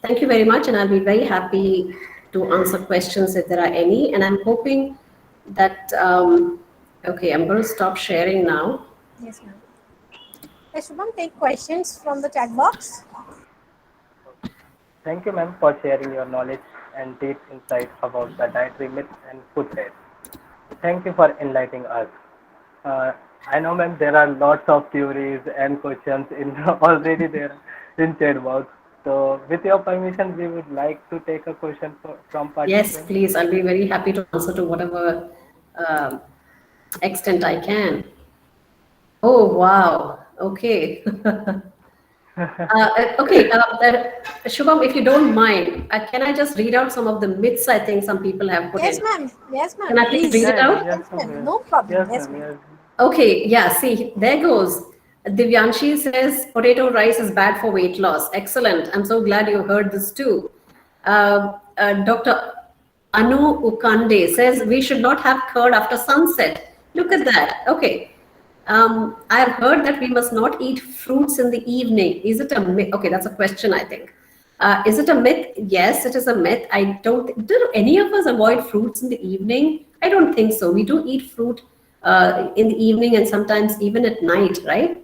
Thank you very much, and I'll be very happy to answer questions if there are any. And I'm hoping that, okay, I'm going to stop sharing now. Yes, ma'am. Shubham, take questions from the chat box. Thank you, ma'am, for sharing your knowledge and deep insight about the dietary myths and food fads. Thank you for enlightening us. I know, ma'am, there are lots of queries and questions already there in chat box. So, with your permission, we would like to take a question from participants. Yes, please. I'll be very happy to answer to whatever extent I can. Oh, wow. Okay. Okay, Shubham, if you don't mind, can I just read out some of the myths I think some people have put in? Yes, ma'am. Yes, ma'am. Can I please read it out? Yes, ma'am. No problem. Yes, ma'am. Yes. Okay, yeah, see, there goes. Divyanshi says potato rice is bad for weight loss. Excellent. I'm so glad you heard this too. Dr. Anu Ukande says we should not have curd after sunset. Look at that. Okay. I have heard that we must not eat fruits in the evening. Is it a myth? Okay, that's a question, I think. Is it a myth? Yes, it is a myth. Do any of us avoid fruits in the evening? I don't think so. We do eat fruit in the evening and sometimes even at night, right?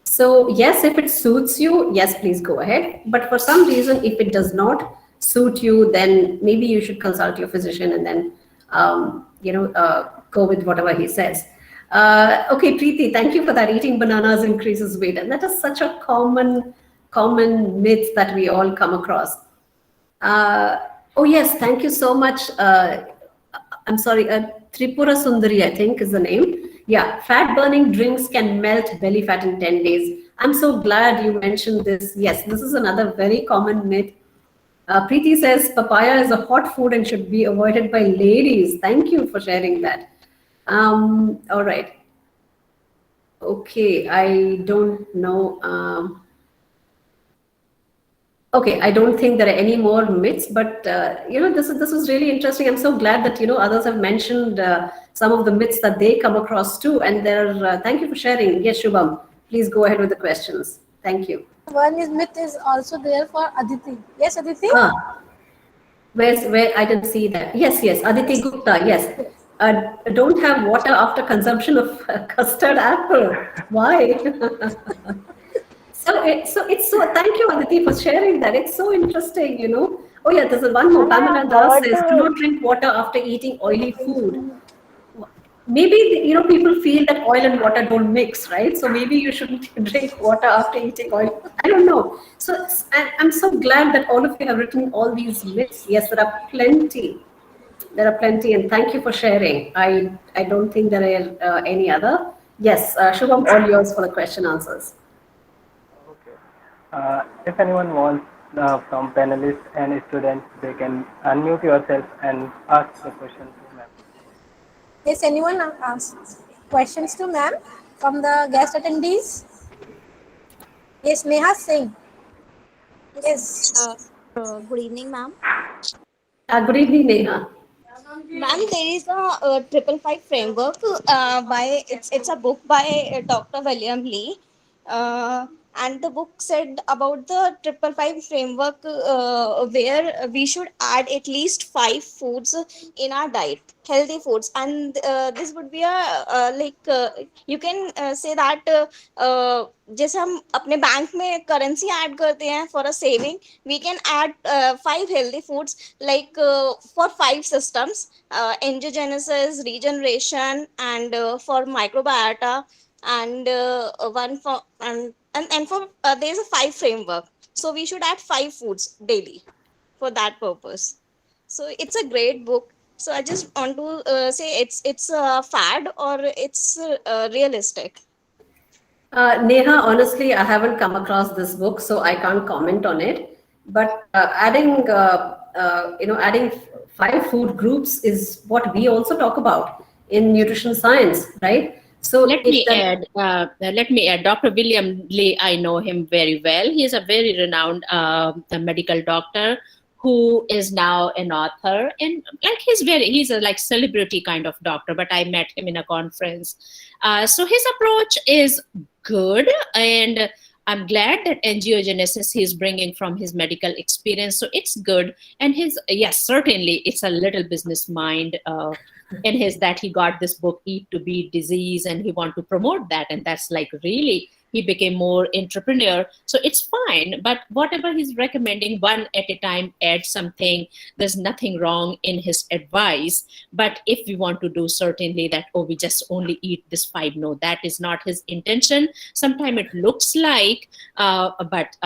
So yes, if it suits you, yes, please go ahead. But for some reason, if it does not suit you, then maybe you should consult your physician and then, go with whatever he says. Okay, Preeti, thank you for that. Eating bananas increases weight, and that is such a common myth that we all come across. Uh, oh yes, thank you so much. I'm sorry, Tripura Sundari, I think is the name. Yeah, fat burning drinks can melt belly fat in 10 days. I'm so glad you mentioned this. Yes, this is another very common myth. Preeti says papaya is a hot food and should be avoided by ladies. Thank you for sharing that. All right. Okay, I don't know. Okay, I don't think there are any more myths, but this was really interesting. I'm so glad that others have mentioned some of the myths that they come across too, and thank you for sharing. Yes, Shubham, please go ahead with the questions. Thank you. One is myth is also there for Aditi. Yes, Aditi? Ah, where I didn't see that. Yes, Aditi Gupta. Yes, don't have water after consumption of custard apple. Why? So thank you, Aditi, for sharing that. It's so interesting. Oh yeah, there's one more. Pamela Das says, do not drink water after eating oily food. Maybe people feel that oil and water don't mix, right? So maybe you shouldn't drink water after eating oil. I don't know. So I'm so glad that all of you have written all these myths. Yes, there are plenty. There are plenty, and thank you for sharing. I don't think there are any other. Yes, Shubham, all yours for the question answers. Okay. If anyone wants from panelists and students, they can unmute yourself and ask the question to ma'am. Yes, anyone asks questions to ma'am from the guest attendees? Yes, Neha Singh. Yes. Good evening, ma'am. Good evening, Neha. Ma'am, there is a triple five framework by it's a book by Dr. William Lee, uh, and the book said about the triple five framework where we should add at least five foods in our diet, healthy foods, and this would be a you can say that जैसे हम अपने bank में currency add करते हैं for a saving we can add 5 healthy foods like for 5 systems angiogenesis regeneration and for microbiota and one for and for there's a 5 framework, so we should add 5 foods daily for that purpose. So it's a great book. So I just want to say it's a fad or it's realistic. Neha, honestly, I haven't come across this book, so I can't comment on it. But adding 5 food groups is what we also talk about in nutrition science, right? So let me add, Dr. William Lee, I know him very well. He is a very renowned medical doctor who is now an author, and like he's a like celebrity kind of doctor, but I met him in a conference. So his approach is good, and I'm glad that angiogenesis he's bringing from his medical experience. So it's good. And yes, certainly it's a little business mind in his that he got this book, Eat to Beat Disease, and he want to promote that. And that's like really, he became more entrepreneur. So it's fine. But whatever he's recommending, one at a time, add something. There's nothing wrong in his advice. But if we want to do certainly that, oh, we just only eat this 5, no, that is not his intention. Sometimes it looks like, but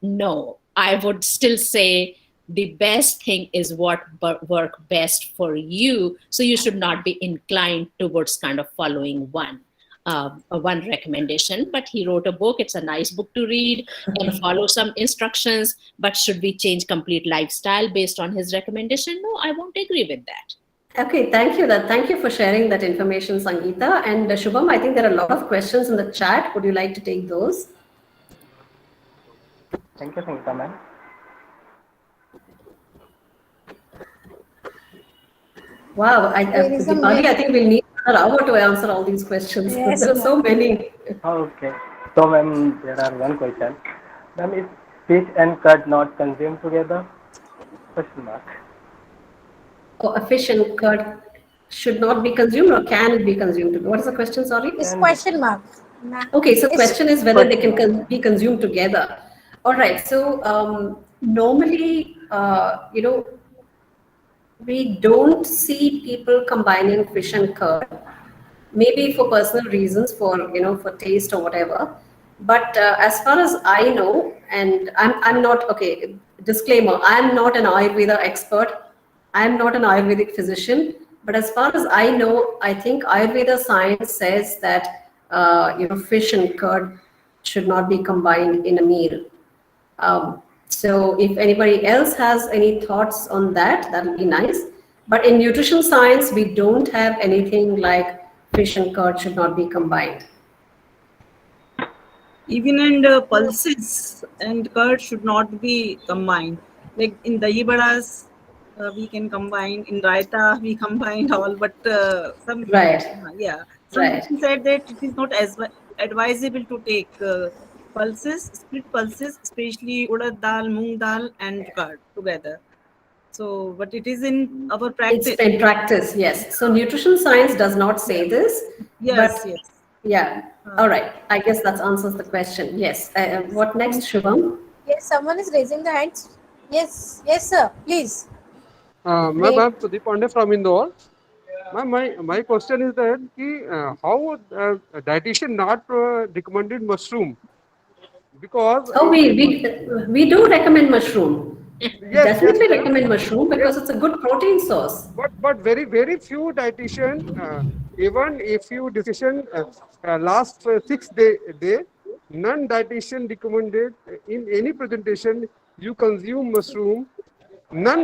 no, I would still say the best thing is what work best for you. So you should not be inclined towards kind of following one recommendation. But he wrote a book. It's a nice book to read and follow some instructions. But should we change complete lifestyle based on his recommendation? No, I won't agree with that. Okay, thank you. Thank you for sharing that information, Sangeeta. And Shubham, I think there are a lot of questions in the chat. Would you like to take those? Thank you, Sangeeta ma'am. Wow, Deepali, I think we'll need another hour to answer all these questions. Yes, There are so many. Okay. So ma'am, there are one question. Ma'am, is fish and curd not consumed together? Question mark. Oh, a fish and curd. should not be consumed or can it be consumed? What is the question? Sorry. It's question mark. Okay, so It's- question is whether they can be consumed together. All right. So normally, we don't see people combining fish and curd, maybe for personal reasons, for taste or whatever. But as far as I know, and I'm not okay. Disclaimer: I'm not an Ayurveda expert. I'm not an Ayurvedic physician. But as far as I know, I think Ayurveda science says that fish and curd should not be combined in a meal. So if anybody else has any thoughts on that, that would be nice. But in nutrition science, we don't have anything like fish and curd should not be combined. Even in pulses and curd should not be combined. Like in dahi badas, we can combine. In raita, we combine all. But some Right. some Right. people said that it is not as advisable to take split pulses, especially urad dal, moong dal, and curd together. So, but it is in our practice. It's in practice, yes. So nutrition science does not say this. Yes, but yes. Yeah. All right. I guess that answers the question. Yes. What next, Shubham? Yes, someone is raising the hands. Yes, sir. Please. Ma'am, I'm Sudeep Pandey from Indore. Ma'am, my question is that how dietitian not recommended mushroom? Because we do recommend mushroom. Definitely yes, recommend mushroom because it's a good protein source. but very few dietitian, even if you discussion last 6 day, none dietitian recommended in any presentation you consume mushroom. None,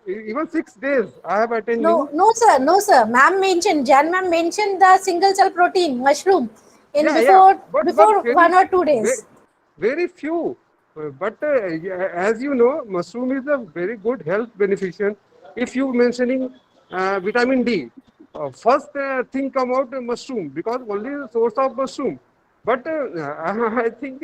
even 6 days I have attended. No, sir. Ma'am mentioned, Jan ma'am mentioned the single cell protein, mushroom, before very, 1 or 2 days. Very few. But as you know, mushroom is a very good health beneficial. If you mentioning vitamin D, first thing come out mushroom because only the source of mushroom. But I think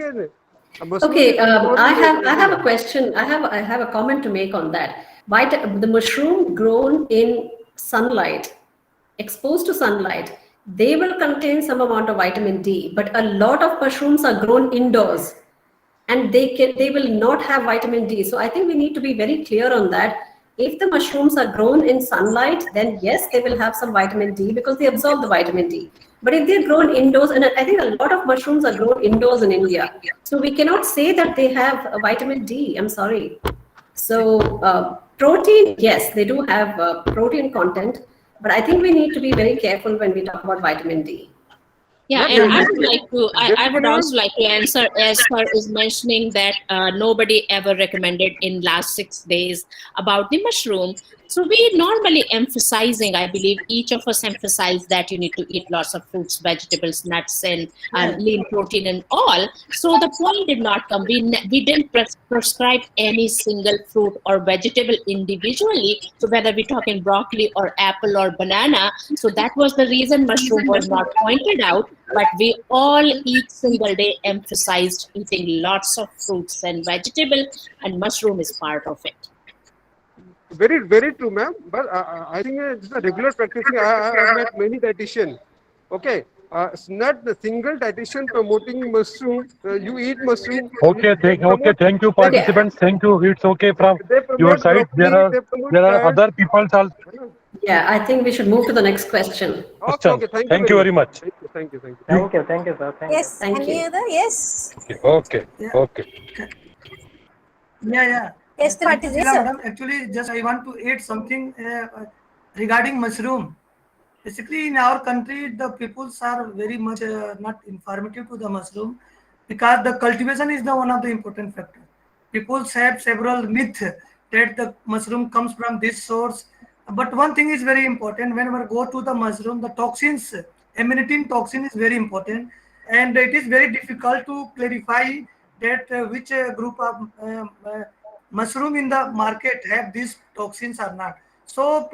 mushroom Okay, is I have a question. I have a comment to make on that. The mushroom grown in sunlight, exposed to sunlight, they will contain some amount of vitamin D. But a lot of mushrooms are grown indoors, and they will not have vitamin D. So I think we need to be very clear on that. If the mushrooms are grown in sunlight, then yes, they will have some vitamin D because they absorb the vitamin D. But if they're grown indoors, and I think a lot of mushrooms are grown indoors in India, so we cannot say that they have vitamin D. I'm sorry. So protein, yes, they do have protein content, but I think we need to be very careful when we talk about vitamin D. Yeah, and I would also like to answer as far as mentioning that nobody ever recommended in last 6 days about the mushroom. So we normally emphasizing, I believe each of us emphasize that you need to eat lots of fruits, vegetables, nuts, and lean protein and all. So the point did not come. We didn't prescribe any single fruit or vegetable individually. So whether we're talking broccoli or apple or banana, so that was the reason mushroom was not pointed out. But we all each single day emphasized eating lots of fruits and vegetables, and mushroom is part of it. very true, ma'am. But I think it's a regular practicing. I have met many dietitian. Okay, it's not the single dietitian promoting mushroom. You eat mushroom. Okay, thank you, participants. Thank you. It's okay from your side. There are other people also. Yeah, I think we should move to the next question. Okay, thank you very much. Thank you. Thank you, sir. Thank Yes. Thank Any you. other? Yes. Okay. Yeah. Yes, Thank you, Tripathi, Sheila sir. madam. Actually, just I want to add something regarding mushroom. Basically, in our country, the peoples are very much not informative to the mushroom because the cultivation is the one of the important factor. People have several myths that the mushroom comes from this source. But one thing is very important. Whenever we go to the mushroom, the toxins, emanating toxin is very important. And it is very difficult to clarify that which group of mushroom in the market have these toxins or not. So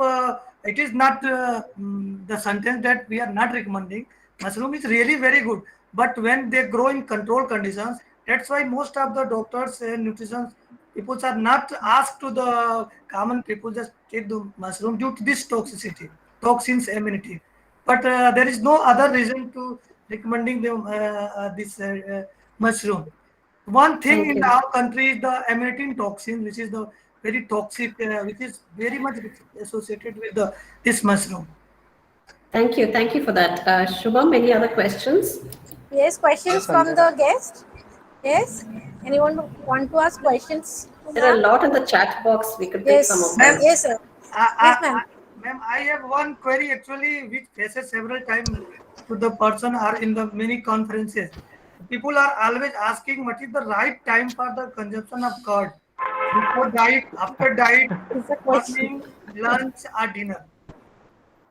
it is not the sentence that we are not recommending. Mushroom is really very good, but when they grow in controlled conditions, that's why most of the doctors and nutrition people are not asked to the common people just take the mushroom due to this toxicity. toxins immunity. But there is no other reason to recommending them this mushroom. One thing Thank in you. our country is the amanitin toxin, which is the very toxic, which is very much associated with this mushroom. Thank you. Thank you for that. Shubham, any other questions? Yes, questions Yes, from Sanjana. the guest? Yes? Anyone want to ask questions? There are a lot in the chat box. We could take some Yes, of them. yes, sir. Yes, ma'am. Ma'am, I have one query actually which faces several times to the person or in the many conferences. People are always asking what is the right time for the consumption of curd? Before diet, after diet, It's a question. morning, lunch, or dinner.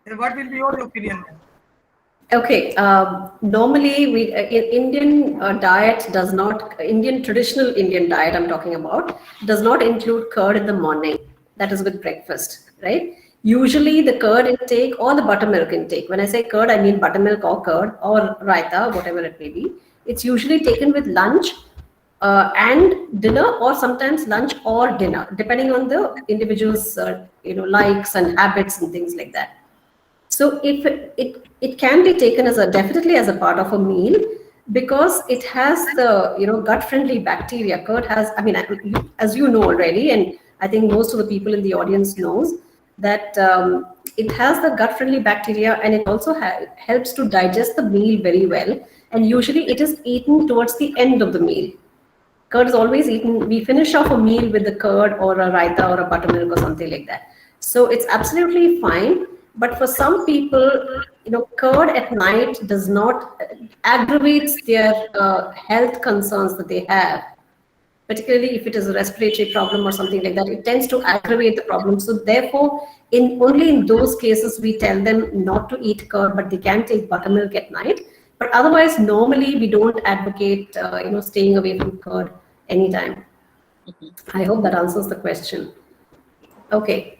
Then what will be your opinion, ma'am? Okay. Normally, we Indian diet does not, Indian traditional Indian diet I'm talking about, does not include curd in the morning. That is with breakfast, right? Usually the curd intake or the buttermilk intake. When I say curd, I mean buttermilk or curd or raita, whatever it may be. It's usually taken with lunch and dinner, or sometimes lunch or dinner, depending on the individual's likes and habits and things like that. So if it can be taken as a definitely as a part of a meal, because it has the gut friendly bacteria. Curd has, I mean, as you know already, and I think most of the people in the audience knows that it has the gut friendly bacteria, and it also helps to digest the meal very well. And usually it is eaten towards the end of the meal. Curd is always eaten. We finish off a meal with the curd or a raita or a buttermilk or something like that. So it's absolutely fine. But for some people, curd at night does not aggravates their health concerns that they have. Particularly if it is a respiratory problem or something like that, it tends to aggravate the problem. So therefore, only in those cases we tell them not to eat curd, but they can take buttermilk at night. But otherwise, normally we don't advocate, staying away from curd anytime. I hope that answers the question. Okay.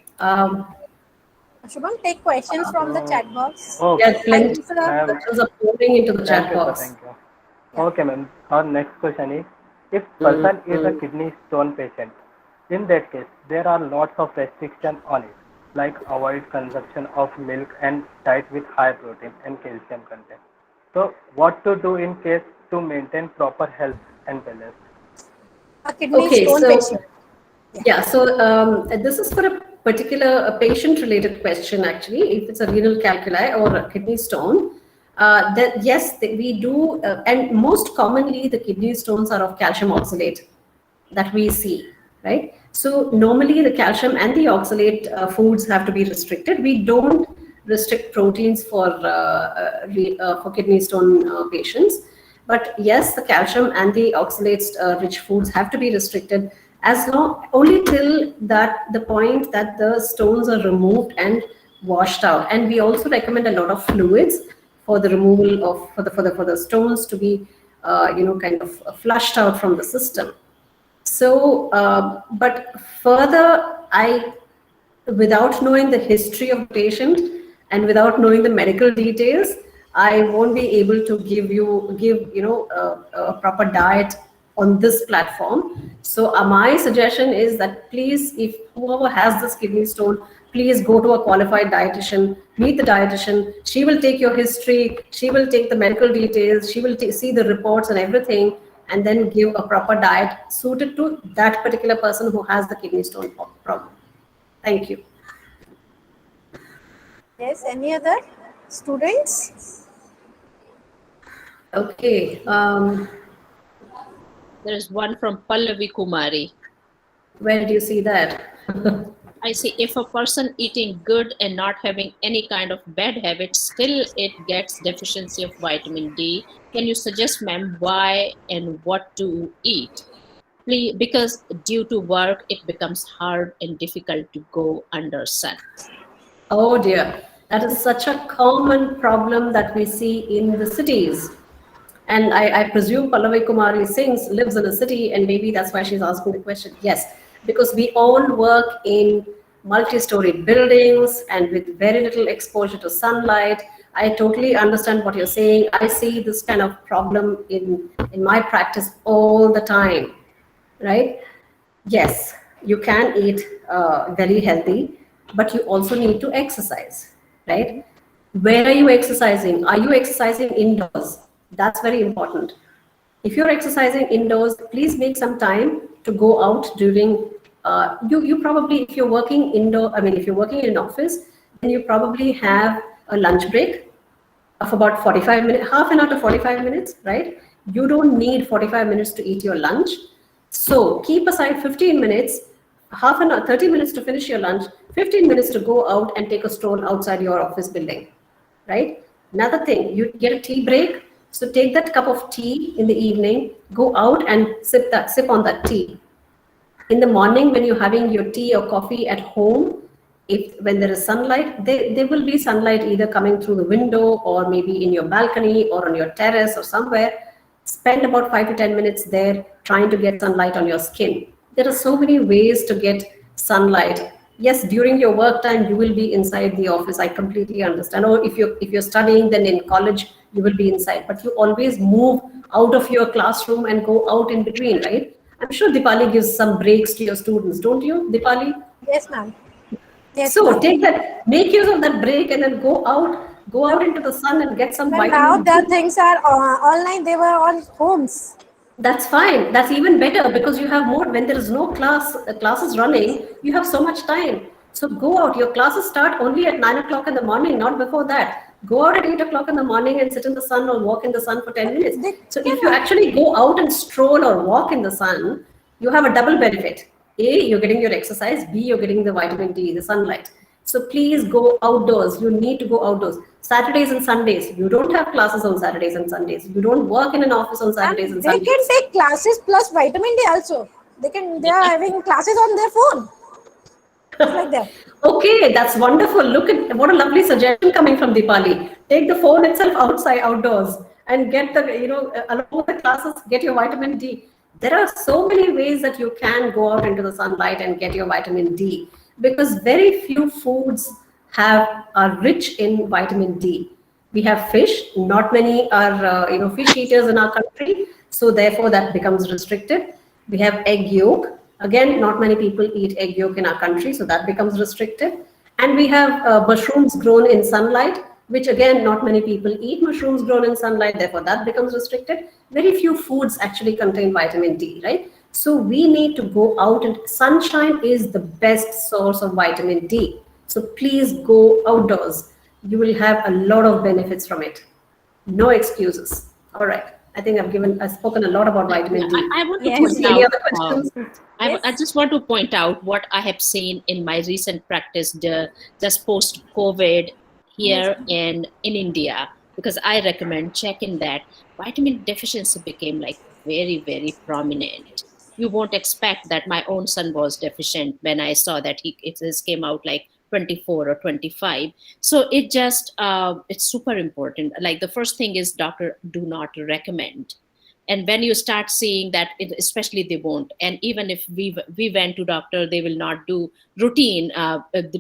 Shubham, take questions from the chat box. Okay. Yes, plenty of Ma'am, questions are pouring into the chat thank you, sir. box. Thank you. Okay, ma'am. Our next question is, if person is a kidney stone patient, in that case, there are lots of restrictions on it, like avoid consumption of milk and diet with high protein and calcium content. So, what to do in case to maintain proper health and balance? A kidney Okay, stone so patient. yeah, so this is for a particular patient-related question actually. If it's a renal calculi or a kidney stone, then yes, we do, and most commonly the kidney stones are of calcium oxalate that we see, right? So normally the calcium and the oxalate foods have to be restricted. We don't restrict proteins for kidney stone patients, but yes, the calcium and the oxalates rich foods have to be restricted as long only till that the point that the stones are removed and washed out. And we also recommend a lot of fluids for the removal of for the stones to be kind of flushed out from the system. So, but further, without knowing the history of the patient and without knowing the medical details, I won't be able to give a proper diet on this platform. So my suggestion is that please, if whoever has this kidney stone, please go to a qualified dietitian, meet the dietitian. She will take your history, she will take the medical details, she will see the reports and everything, and then give a proper diet suited to that particular person who has the kidney stone problem. Thank you. Yes, any other students? Okay. There is one from Pallavi Kumari. Where do you see that? I see, if a person eating good and not having any kind of bad habits, still it gets deficiency of vitamin D. Can you suggest, ma'am, why and what to eat? Please, because due to work, it becomes hard and difficult to go under sun. Oh dear, that is such a common problem that we see in the cities. And I presume Pallavi Kumari Singh lives in a city, and maybe that's why she's asking the question. Yes, because we all work in multi-storied buildings and with very little exposure to sunlight. I totally understand what you're saying. I see this kind of problem in my practice all the time, right? Yes, you can eat very healthy, but you also need to exercise. right? Where are you exercising? Are you exercising indoors? That's very important. If you're exercising indoors, please make some time to go out during, you probably, if you're working indoor, if you're working in an office, then you probably have a lunch break of about 45 minutes, half an hour to 45 minutes, right? You don't need 45 minutes to eat your lunch. So keep aside 15 minutes, half an hour, 30 minutes to finish your lunch, 15 minutes to go out and take a stroll outside your office building, right? Another thing, you get a tea break. So take that cup of tea in the evening, go out and sip on that tea. In the morning, when you're having your tea or coffee at home, when there is sunlight, there will be sunlight either coming through the window or maybe in your balcony or on your terrace or somewhere. Spend about 5 to 10 minutes there trying to get sunlight on your skin. There are so many ways to get sunlight. Yes, during your work time, you will be inside the office. I completely understand. Or if you're studying, then in college, you will be inside. But you always move out of your classroom and go out in between, right? I'm sure Dipali gives some breaks to your students, don't you, Dipali? Yes, ma'am. Yes, so ma'am. take that, make use of that break and then go out into the sun and get some vitamin Now D. the things are online, they were on homes. That's fine. That's even better because you have more, when there is no classes running, you have so much time. So go out. Your classes start only at 9 o'clock in the morning, not before that. Go out at 8 o'clock in the morning and sit in the sun or walk in the sun for 10 minutes. So if you actually go out and stroll or walk in the sun, you have a double benefit. A, you're getting your exercise. B, you're getting the vitamin D, the sunlight. So please go outdoors. You need to go outdoors. Saturdays and Sundays. You don't have classes on Saturdays and Sundays. You don't work in an office on Saturdays and Sundays. They can take classes plus vitamin D also. They are having classes on their phone. Just like that. Okay, that's wonderful. Look at what a lovely suggestion coming from Dipali. Take the phone itself outdoors and get the, along with the classes, get your vitamin D. There are so many ways that you can go out into the sunlight and get your vitamin D, because very few foods are rich in vitamin D. We have fish. Not many are fish eaters in our country, so therefore that becomes restricted. We have egg yolk. Again, not many people eat egg yolk in our country, so that becomes restricted. And we have mushrooms grown in sunlight, which again, not many people eat mushrooms grown in sunlight, therefore that becomes restricted. Very few foods actually contain vitamin D, right? So we need to go out, and sunshine is the best source of vitamin D. So please go outdoors. You will have a lot of benefits from it. No excuses. All right. I think I've spoken a lot about vitamin D. I want to Yes. point Any out, other questions? I just want to point out what I have seen in my recent practice just post-COVID here in India, because I recommend checking that vitamin deficiency became like very, very prominent. You won't expect that. My own son was deficient when I saw that it came out like 24 or 25. So it's super important. Like the first thing is, doctor do not recommend. And when you start seeing that, especially they won't. And even if we went to doctor, they will not do routine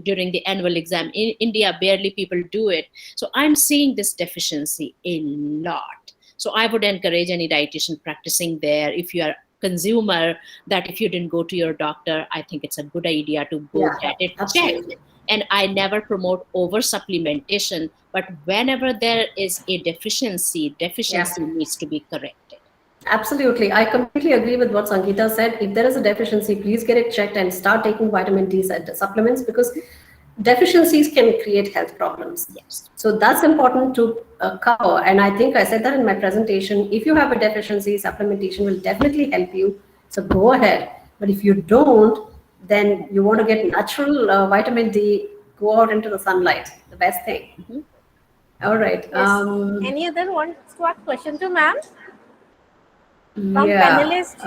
during the annual exam. In India, barely people do it. So I'm seeing this deficiency a lot. So I would encourage any dietitian practicing there, if you are consumer, that if you didn't go to your doctor, I think it's a good idea to go get it checked. And I never promote over supplementation, but whenever there is a deficiency needs to be corrected. Absolutely. I completely agree with what Sangeeta said. If there is a deficiency, please get it checked and start taking vitamin D supplements, because deficiencies can create health problems. Yes. So that's important to cover. And I think I said that in my presentation. If you have a deficiency, supplementation will definitely help you. So go ahead. But if you don't, then you want to get natural vitamin D, go out into the sunlight. The best thing. Mm-hmm. All right. Yes. Any other wants to ask question to ma'am? From panelist.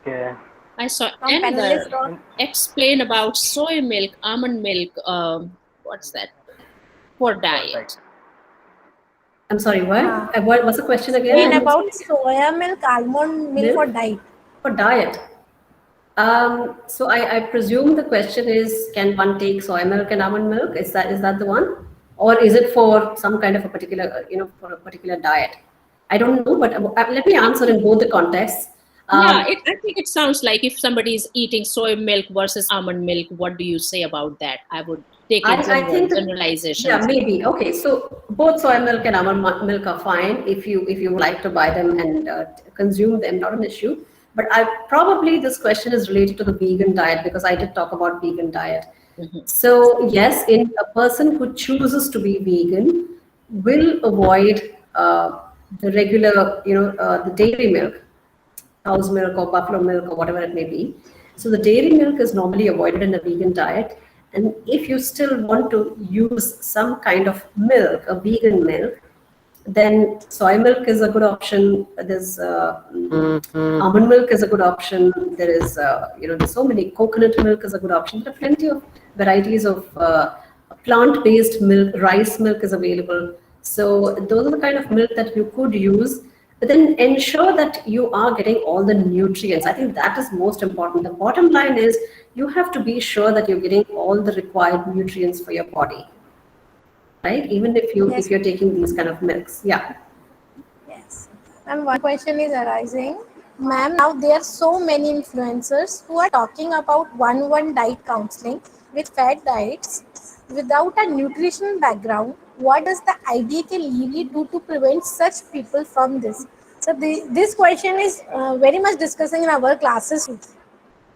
Okay. I saw From another panelist. explain about soy milk, almond milk. What's that? For diet. I'm sorry, what? What was the question again? And about soya milk, almond milk for diet. For diet. So I presume the question is, can one take soy milk and almond milk? Is that the one? Or is it for some kind of a particular, for a particular diet? I don't know, but let me answer in both the contexts. I think it sounds like if somebody is eating soy milk versus almond milk, what do you say about that? I would take a generalization. Yeah, maybe. Okay, so both soy milk and almond milk are fine if you like to buy them and consume them, not an issue. But probably this question is related to the vegan diet, because I did talk about vegan diet. So yes, in a person who chooses to be vegan will avoid the regular, the dairy milk, cow's milk or buffalo milk or whatever it may be. So the dairy milk is normally avoided in a vegan diet. And if you still want to use some kind of milk, a vegan milk, then soy milk is a good option. There's almond milk is a good option. There is, there's so many. Coconut milk is a good option. There are plenty of varieties of plant-based milk. Rice milk is available. So those are the kind of milk that you could use. But then ensure that you are getting all the nutrients. I think that is most important. The bottom line is you have to be sure that you're getting all the required nutrients for your body, right? Even if you're taking these kind of milks. Yeah. Yes. And one question is arising, ma'am. Now there are so many influencers who are talking about one diet counseling with fat diets without a nutritional background. What does the IDAK legally do to prevent such people from this? So this question is very much discussing in our classes.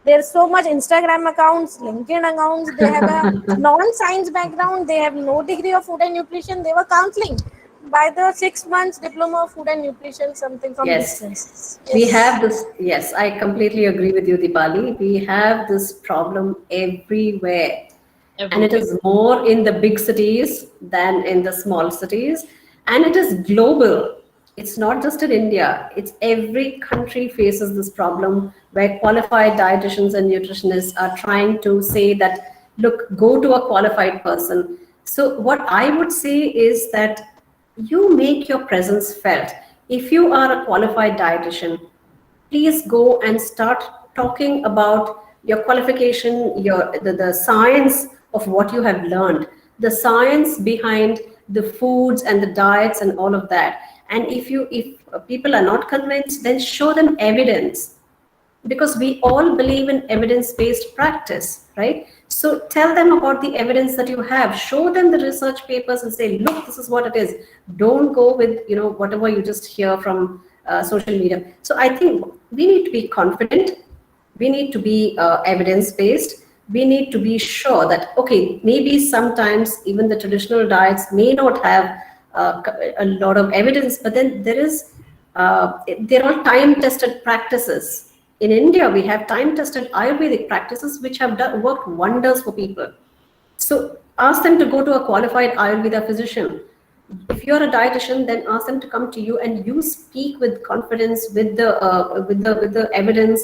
There's so much Instagram accounts, LinkedIn accounts. They have a non-science background. They have no degree of food and nutrition. They were counseling by the 6 months diploma of food and nutrition, something from distance. Yes. We have this. Yes, I completely agree with you, Deepali. We have this problem everywhere. And it is more in the big cities than in the small cities. And it is global. It's not just in India. It's every country faces this problem where qualified dietitians and nutritionists are trying to say that, look, go to a qualified person. So what I would say is that you make your presence felt. If you are a qualified dietitian, please go and start talking about your qualification, the science of what you have learned, the science behind the foods and the diets and all of that. And if people are not convinced, then show them evidence, because we all believe in evidence-based practice, right? So tell them about the evidence that you have, show them the research papers and say, look, this is what it is. Don't go with, whatever you just hear from social media. So I think we need to be confident. We need to be evidence-based. We need to be sure that, okay, maybe sometimes even the traditional diets may not have a lot of evidence, but then there are time-tested practices. In India, we have time-tested Ayurvedic practices which have worked wonders for people. So ask them to go to a qualified Ayurveda physician. If you're a dietitian, then ask them to come to you and you speak with confidence, with the evidence,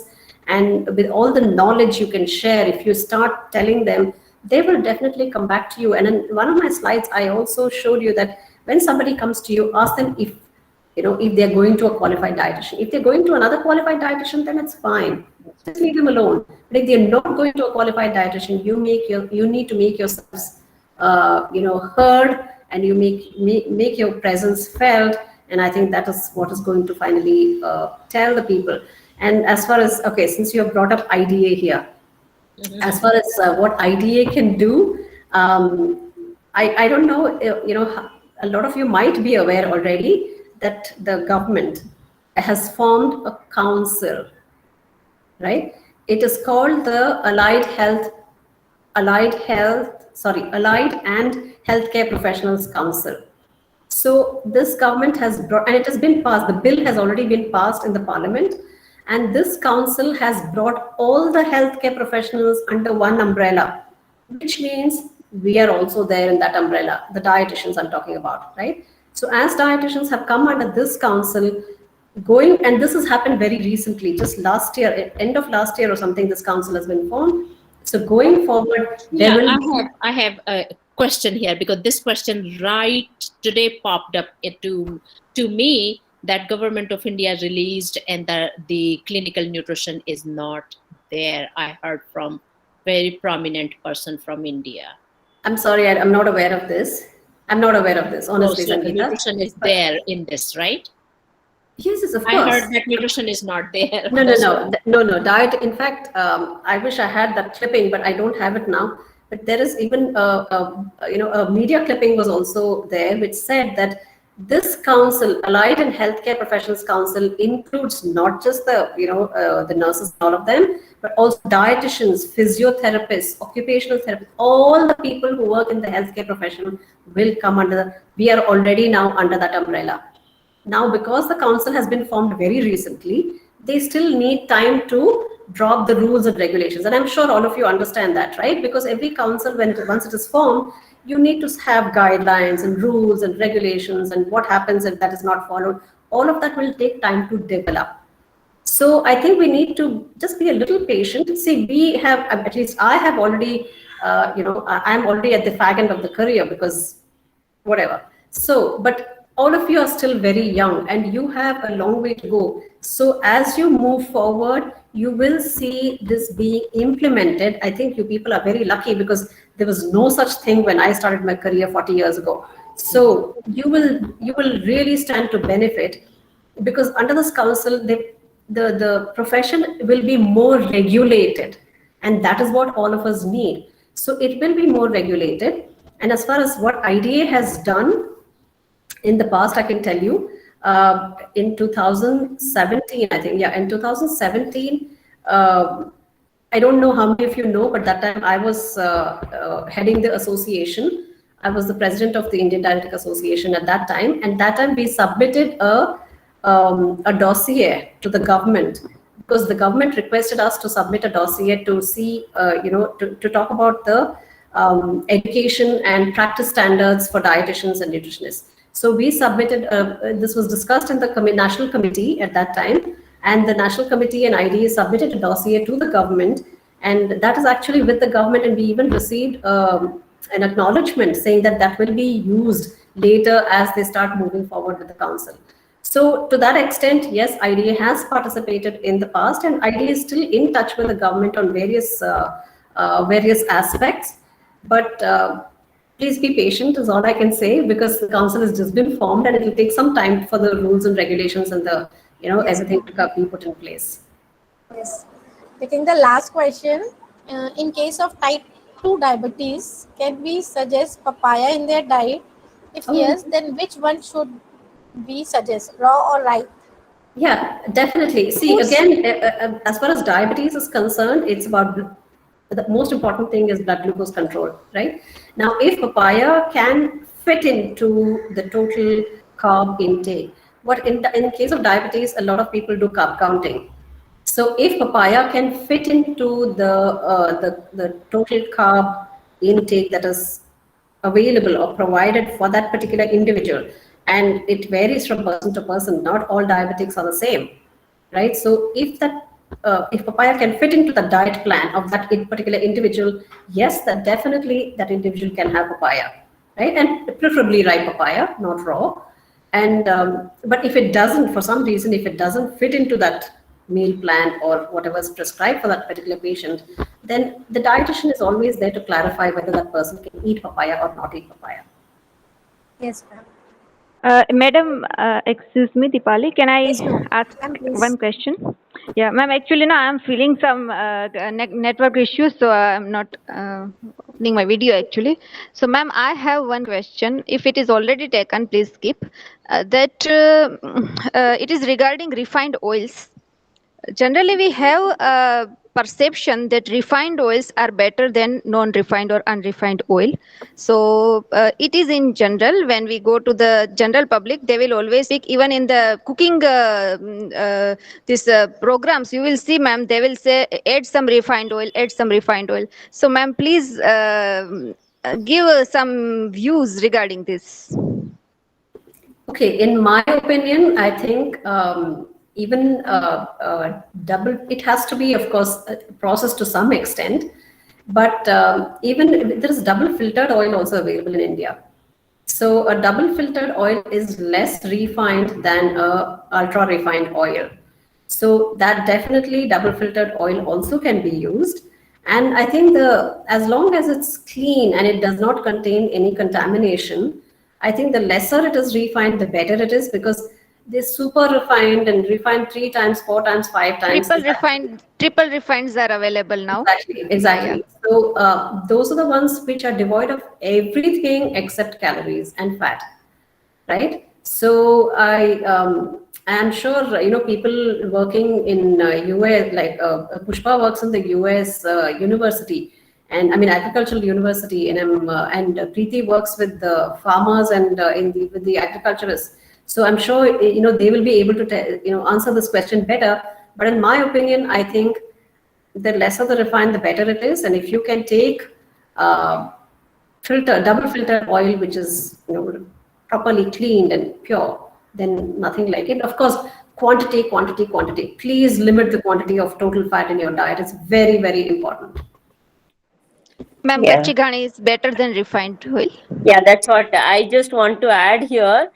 and with all the knowledge you can share. If you start telling them, they will definitely come back to you. And in one of my slides, I also showed you that when somebody comes to you, ask them if they're going to a qualified dietitian. If they're going to another qualified dietitian, then it's fine. Just leave them alone. But if they're not going to a qualified dietitian, you need to make yourselves, heard, and you make your presence felt. And I think that is what is going to finally tell the people. And as far as, okay, since you have brought up IDA here, as far as what IDA can do, I don't know, a lot of you might be aware already that the government has formed a council, right? It is called the Allied and Healthcare Professionals Council. So this government has brought, and it has been passed, the bill has already been passed in the parliament, and this council has brought all the healthcare professionals under one umbrella, which means we are also there in that umbrella, the dietitians I'm talking about, right? So as dietitians have come under this council, and this has happened very recently, just last year, end of last year or something, this council has been formed. So going forward, I have a question here, because this question right today popped up to me, that government of India released and the clinical nutrition is not there. I heard from very prominent person from India. I'm sorry, I'm not aware of this. I'm not aware of this, honestly. So the nutrition is there in this, right? Yes, yes, of I course. heard that nutrition is not there. No. Diet. In fact, I wish I had that clipping, but I don't have it now. But there is even a media clipping was also there, which said that this council, Allied and Healthcare Professionals Council, includes not just the nurses, all of them, but also dietitians, physiotherapists, occupational therapists, all the people who work in the healthcare profession will come under. We are already now under that umbrella. Now, because the council has been formed very recently, they still need time to drop the rules and regulations. And I'm sure all of you understand that, right? Because every council, once it is formed, you need to have guidelines and rules and regulations and what happens if that is not followed. All of that will take time to develop. So I think we need to just be a little patient. See, we have, at least I have already, I'm already at the fag end of the career because whatever. So, but all of you are still very young and you have a long way to go. So as you move forward, you will see this being implemented. I think you people are very lucky because there was no such thing when I started my career 40 years ago. So you will really stand to benefit, because under this council, the profession will be more regulated, and that is what all of us need. So it will be more regulated. And as far as what IDA has done in the past, I can tell you, in 2017, I think, in 2017, I don't know how many of you know, but that time I was heading the association. I was the president of the Indian Dietetic Association at that time. And that time we submitted a dossier to the government, because the government requested us to submit a dossier to see, to talk about the education and practice standards for dietitians and nutritionists. So we submitted, this was discussed in the National Committee at that time, and the National Committee and IDA submitted a dossier to the government, and that is actually with the government, and we even received an acknowledgement saying that that will be used later as they start moving forward with the council. So to that extent, yes, IDA has participated in the past, and IDA is still in touch with the government on various aspects, but please be patient is all I can say, because the council has just been formed and it will take some time for the rules and regulations and the, everything to be put in place. Yes. Taking the last question, in case of type 2 diabetes, can we suggest papaya in their diet? If yes, then which one should we suggest, raw or ripe? Yeah, definitely. See, again, as far as diabetes is concerned, it's about the most important thing is blood glucose control, right? Now, if papaya can fit into the total carb intake, in case of diabetes, a lot of people do carb counting. So if papaya can fit into the total carb intake that is available or provided for that particular individual, and it varies from person to person, not all diabetics are the same, right? So if papaya can fit into the diet plan of that particular individual, yes, that definitely that individual can have papaya, right? And preferably ripe papaya, not raw. And but if it doesn't, for some reason, if it doesn't fit into that meal plan or whatever is prescribed for that particular patient, then the dietitian is always there to clarify whether that person can eat papaya or not eat papaya. Yes, ma'am. Madam, excuse me, Deepali, can I ask one question? Yeah, ma'am, actually now I'm feeling some network issues, so I'm not opening my video actually. So ma'am, I have one question. If it is already taken, please skip. It is regarding refined oils. Generally, we have a perception that refined oils are better than non-refined or unrefined oil. So it is in general, when we go to the general public, they will always speak, even in the cooking programs, you will see, ma'am, they will say, add some refined oil, add some refined oil. So ma'am, please give some views regarding this. Okay, in my opinion, I think even it has to be, of course, processed to some extent, but even there is double filtered oil also available in India. So a double filtered oil is less refined than a ultra refined oil. So that definitely double filtered oil also can be used. And I think as long as it's clean and it does not contain any contamination, I think the lesser it is refined, the better it is, because they're super refined and refined 3 times, 4 times, 5 times. Triple refines are available now. Exactly. So those are the ones which are devoid of everything except calories and fat, right? So I am sure people working in US, like Pushpa works in the US university, and I mean agricultural university, and Preeti works with the farmers and with the agriculturists. So I'm sure they will be able to answer this question better. But in my opinion, I think the lesser the refined, the better it is. And if you can take double filtered oil, which is properly cleaned and pure, then nothing like it. Of course, quantity. Please limit the quantity of total fat in your diet. It's very, very important. Ma'am, Yeah. Kachi ghani is better than refined oil. Yeah, that's what I just want to add here.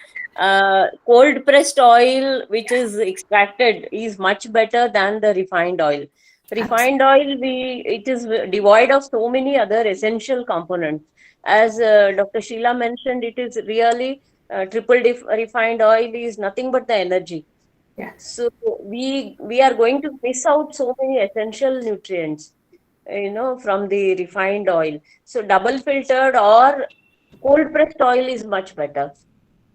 Cold pressed oil, which is extracted, is much better than the refined oil. Refined oil, it is devoid of so many other essential components. As Dr. Sheila mentioned, it is really refined oil is nothing but the energy. Yeah. So we are going to miss out so many essential nutrients, from the refined oil. So double filtered or cold pressed oil is much better.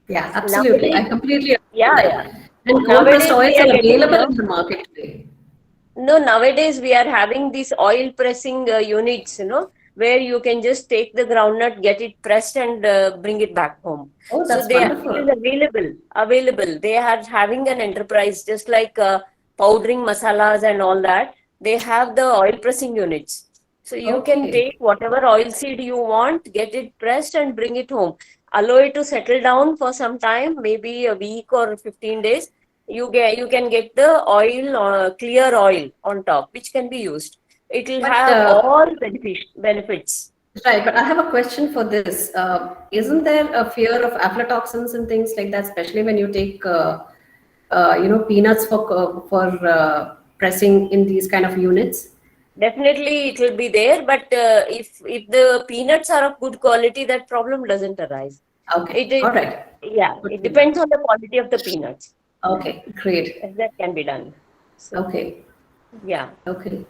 Yeah, absolutely. I completely agree. Yeah. And cold pressed oils are available in the market today. No, nowadays we are having these oil pressing units, where you can just take the groundnut, get it pressed, and bring it back home. Oh, that's so wonderful. It is available. They are having an enterprise, just like powdering masalas and all that. They have the oil pressing units. So you can take whatever oil seed you want, get it pressed and bring it home. Allow it to settle down for some time, maybe a week or 15 days. You can get the oil, clear oil on top, which can be used. It will have all benefits. Right, but I have a question for this. Isn't there a fear of aflatoxins and things like that, especially when you take, peanuts for pressing in these kind of units? Definitely, it will be there. But if the peanuts are of good quality, that problem doesn't arise. Okay, all right. Yeah, it depends on the quality of the peanuts. Okay, great. That can be done. So, okay. Yeah. Okay.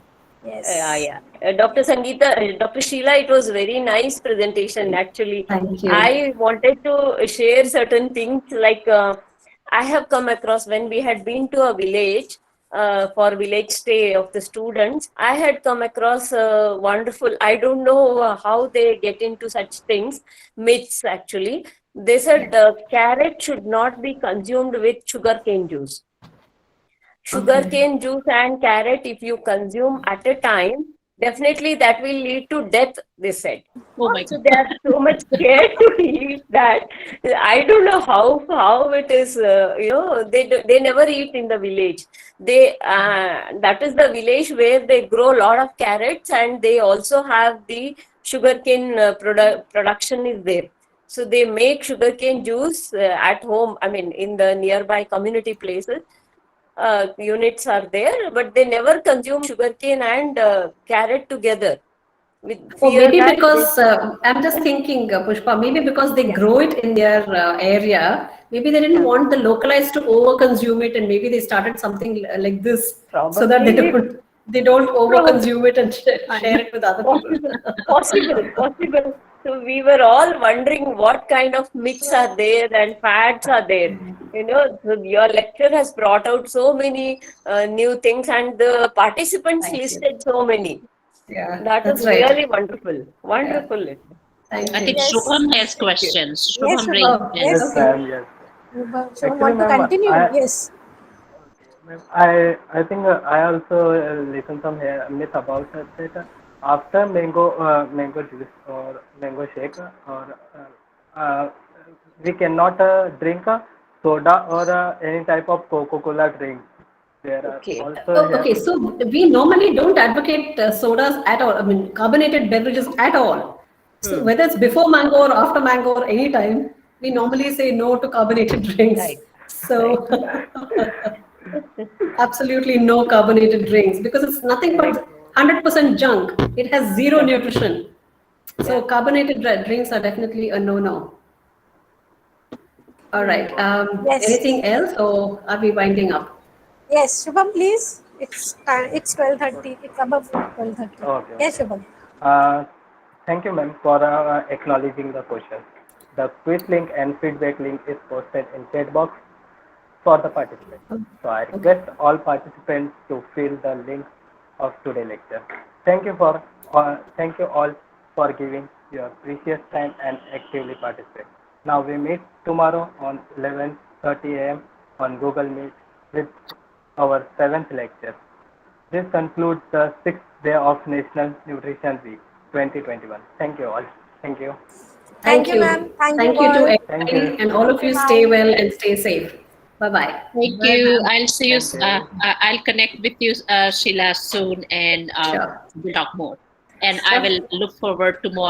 Yes. Yeah. Dr. Sangeeta, Dr. Sheila, it was very nice presentation. Actually, thank you. I wanted to share certain things. Like I have come across when we had been to a village for village stay of the students. I had come across wonderful. I don't know how they get into such things. Myths, actually. They said carrot should not be consumed with sugarcane juice. Sugarcane juice and carrot, if you consume at a time, definitely that will lead to death, they said. Oh my God. So they are so much scared to eat that. I don't know how it is, they never eat in the village. That is the village where they grow a lot of carrots, and they also have the sugarcane production is there. So they make sugarcane juice at home, I mean, in the nearby community places. Units are there, but they never consume sugarcane and carrot together. Maybe because I'm just thinking, Pushpa, maybe because they grow it in their area, maybe they didn't want the localized to over-consume it, and maybe they started something like this. Probably. So that they don't over-consume it and share it with other people. Possible. So we were all wondering what kind of myths are there and fads are there. So your lecture has brought out so many new things, and the participants listed so many. Yeah, that was really wonderful. Wonderful. Yeah. I think Shubham has questions. Yes, Shubham, yes, Yes. So want to continue? Yes. I think I also listened some myth about that. After mango juice or mango shake, or we cannot drink soda or any type of Coca-Cola drink. Okay, so we normally don't advocate sodas at all. I mean, carbonated beverages at all. So whether it's before mango or after mango or any time, we normally say no to carbonated drinks. Right. So absolutely no carbonated drinks, because it's nothing but 100% junk. It has zero nutrition. So carbonated drinks are definitely a no-no. All right. Yes. Anything else, or are we winding up? Yes, Shubham, please. It's 12:30. It's above 12:30. Okay. Yes, Shubham. Thank you, ma'am, for acknowledging the question. The quiz link and feedback link is posted in chat box for the participants. So I request all participants to fill the link of today's lecture. Thank you all for giving your precious time and actively participate. Now we meet tomorrow on 11:30 a.m. on Google Meet with our 7th lecture. This concludes the 6th day of National Nutrition Week 2021. Thank you all. Thank you. Thank you, ma'am. Thank you to all. everybody, Thank you. and all of you stay well and stay safe. Bye-bye. Thank you. I'll see you. Thank you. I'll connect with you, Sheila, soon, and Sure. we'll talk more. And I will look forward to more.